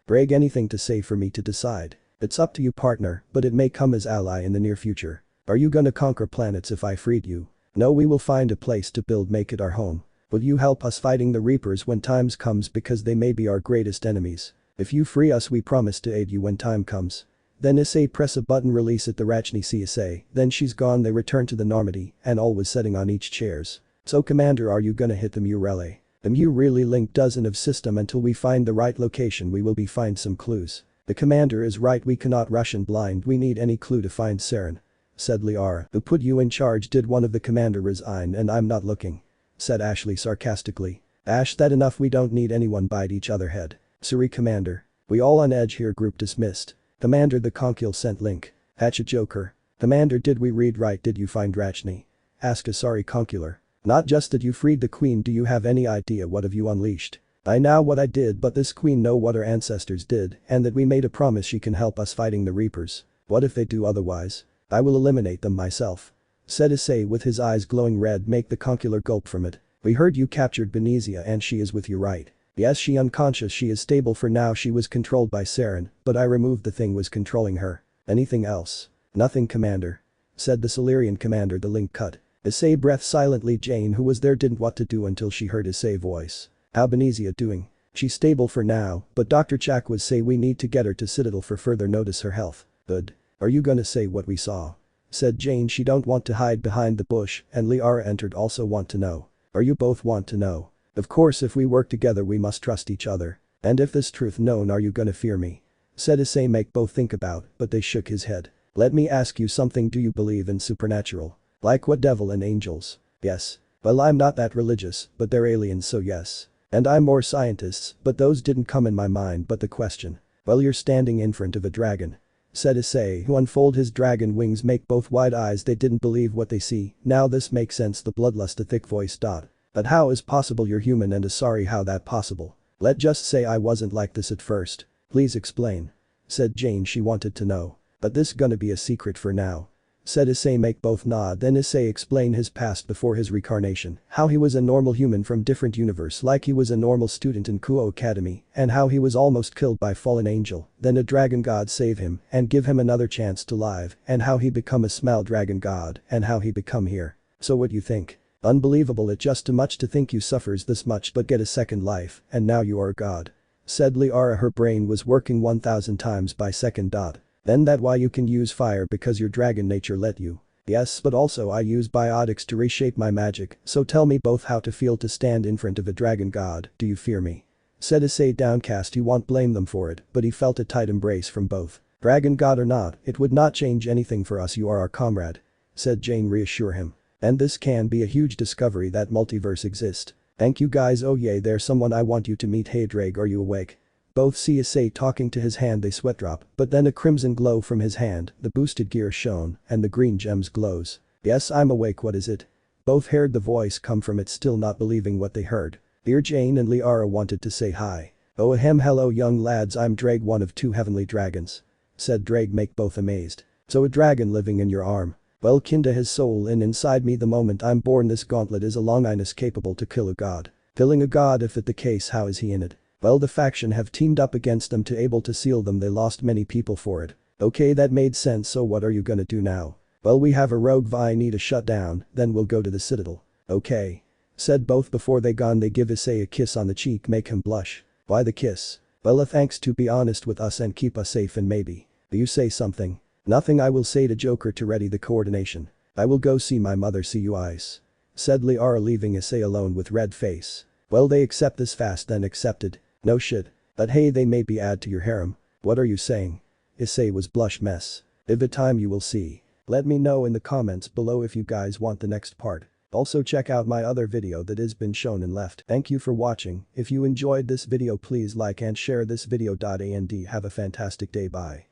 Brag, anything to say for me to decide? It's up to you partner, but it may come as ally in the near future. Are you gonna conquer planets if I freed you? No, we will find a place to build, make it our home. Will you help us fighting the Reapers when times comes, because they may be our greatest enemies? If you free us we promise to aid you when time comes. Then Issei press a button, release it. The Rachni see Issei, then she's gone. They return to the Normandy and all was sitting on each chairs. So commander, are you gonna hit the Mu relay? The Mu really link doesn't have system until we find the right location. We will be find some clues. The commander is right, we cannot rush in blind, we need any clue to find Saren, said Liara. Who put you in charge? Did one of the commander resign and I'm not looking? Said Ashley sarcastically. Ash, that enough, we don't need anyone bite each other head. Sorry commander. We all on edge here, group dismissed. Commander, the Conquil sent link. Hatch a joker. Commander, did we read right? Did you find Rachni? Asked Asari Conquilor. Not just that you freed the queen, do you have any idea what have you unleashed? I know what I did, but this queen know what her ancestors did and that we made a promise she can help us fighting the Reapers. What if they do otherwise? I will eliminate them myself. Said Issei with his eyes glowing red. Make the consular gulp from it. We heard you captured Benezia and she is with you, right? Yes, she unconscious, she is stable for now, she was controlled by Saren, but I removed the thing was controlling her. Anything else? Nothing, Commander. Said the Solarian commander. The link cut. Issei breathed silently. Jane, who was there, didn't what to do until she heard Issei voice. How Benezia doing? She's stable for now, but Dr. Chak would say we need to get her to Citadel for further notice her health. Good. Are you gonna say what we saw? Said Jane. She don't want to hide behind the bush, and Liara entered. Also want to know. Are you both want to know? Of course, if we work together we must trust each other. And if this truth known, are you gonna fear me? Said Issei. Make both think about, but they shook his head. Let me ask you something, do you believe in supernatural? Like what, devil and angels? Yes. Well, I'm not that religious, but they're aliens, so yes. And I'm more scientists, but those didn't come in my mind. But the question. Well, you're standing in front of a dragon. Said Issei, who unfold his dragon wings. Make both wide eyes. They didn't believe what they see. Now this makes sense. The bloodlust, a thick voice. But how is possible? You're human and sorry, how that possible? Let's just say I wasn't like this at first. Please explain. Said Jane. She wanted to know. But this gonna be a secret for now. Said Issei. Make both nod. Then Issei explained his past before his reincarnation, how he was a normal human from different universe, like he was a normal student in Kuo Academy, and how he was almost killed by fallen angel, then a dragon god save him and give him another chance to live, and how he become a small dragon god, and how he become here. So what you think? Unbelievable, it's just too much to think you suffers this much but get a second life, and now you are a god. Said Liara. Her brain was working 1000 times by second. Then that why you can use fire, because your dragon nature let you. Yes, but also I use biotics to reshape my magic, so tell me both how to feel to stand in front of a dragon god. Do you fear me? Said Issei downcast. He won't blame them for it, but he felt a tight embrace from both. Dragon god or not, it would not change anything for us, you are our comrade. Said Jane. Reassure him. And this can be a huge discovery that multiverse exists. Thank you guys. Oh yeah, there's someone I want you to meet. Hey Drake, are you awake? Both see Issei talking to his hand. They sweat drop, but then a crimson glow from his hand, the boosted gear shone, and the green gems glows. Yes, I'm awake. What is it? Both heard the voice come from it, still not believing what they heard. Dear Jane and Liara wanted to say hi. Oh ahem, hello young lads, I'm Drake, one of 2 heavenly dragons. Said Drake. Make both amazed. So a dragon living in your arm. Well, kinda his soul inside me the moment I'm born. This gauntlet is a longinus capable to kill a god. Killing a god, if it the case, how is he in it? Well, the faction have teamed up against them to able to seal them. They lost many people for it. Okay, that made sense. So what are you gonna do now? Well, we have a rogue vi need to shut down, then we'll go to the Citadel. Okay. Said both. Before they gone they give Issei a kiss on the cheek, make him blush. Why the kiss? Well, a thanks to be honest with us and keep us safe, and maybe. Do you say something? Nothing, I will say to Joker to ready the coordination. I will go see my mother. See you eyes. Said Liara, leaving Issei alone with red face. Well, they accept this fast, then accepted. No shit. But hey, they maybe add to your harem. What are you saying? Issei was blush mess. If a time you will see. Let me know in the comments below if you guys want the next part. Also check out my other video that has been shown and left. Thank you for watching. If you enjoyed this video please like and share this video. And have a fantastic day. Bye.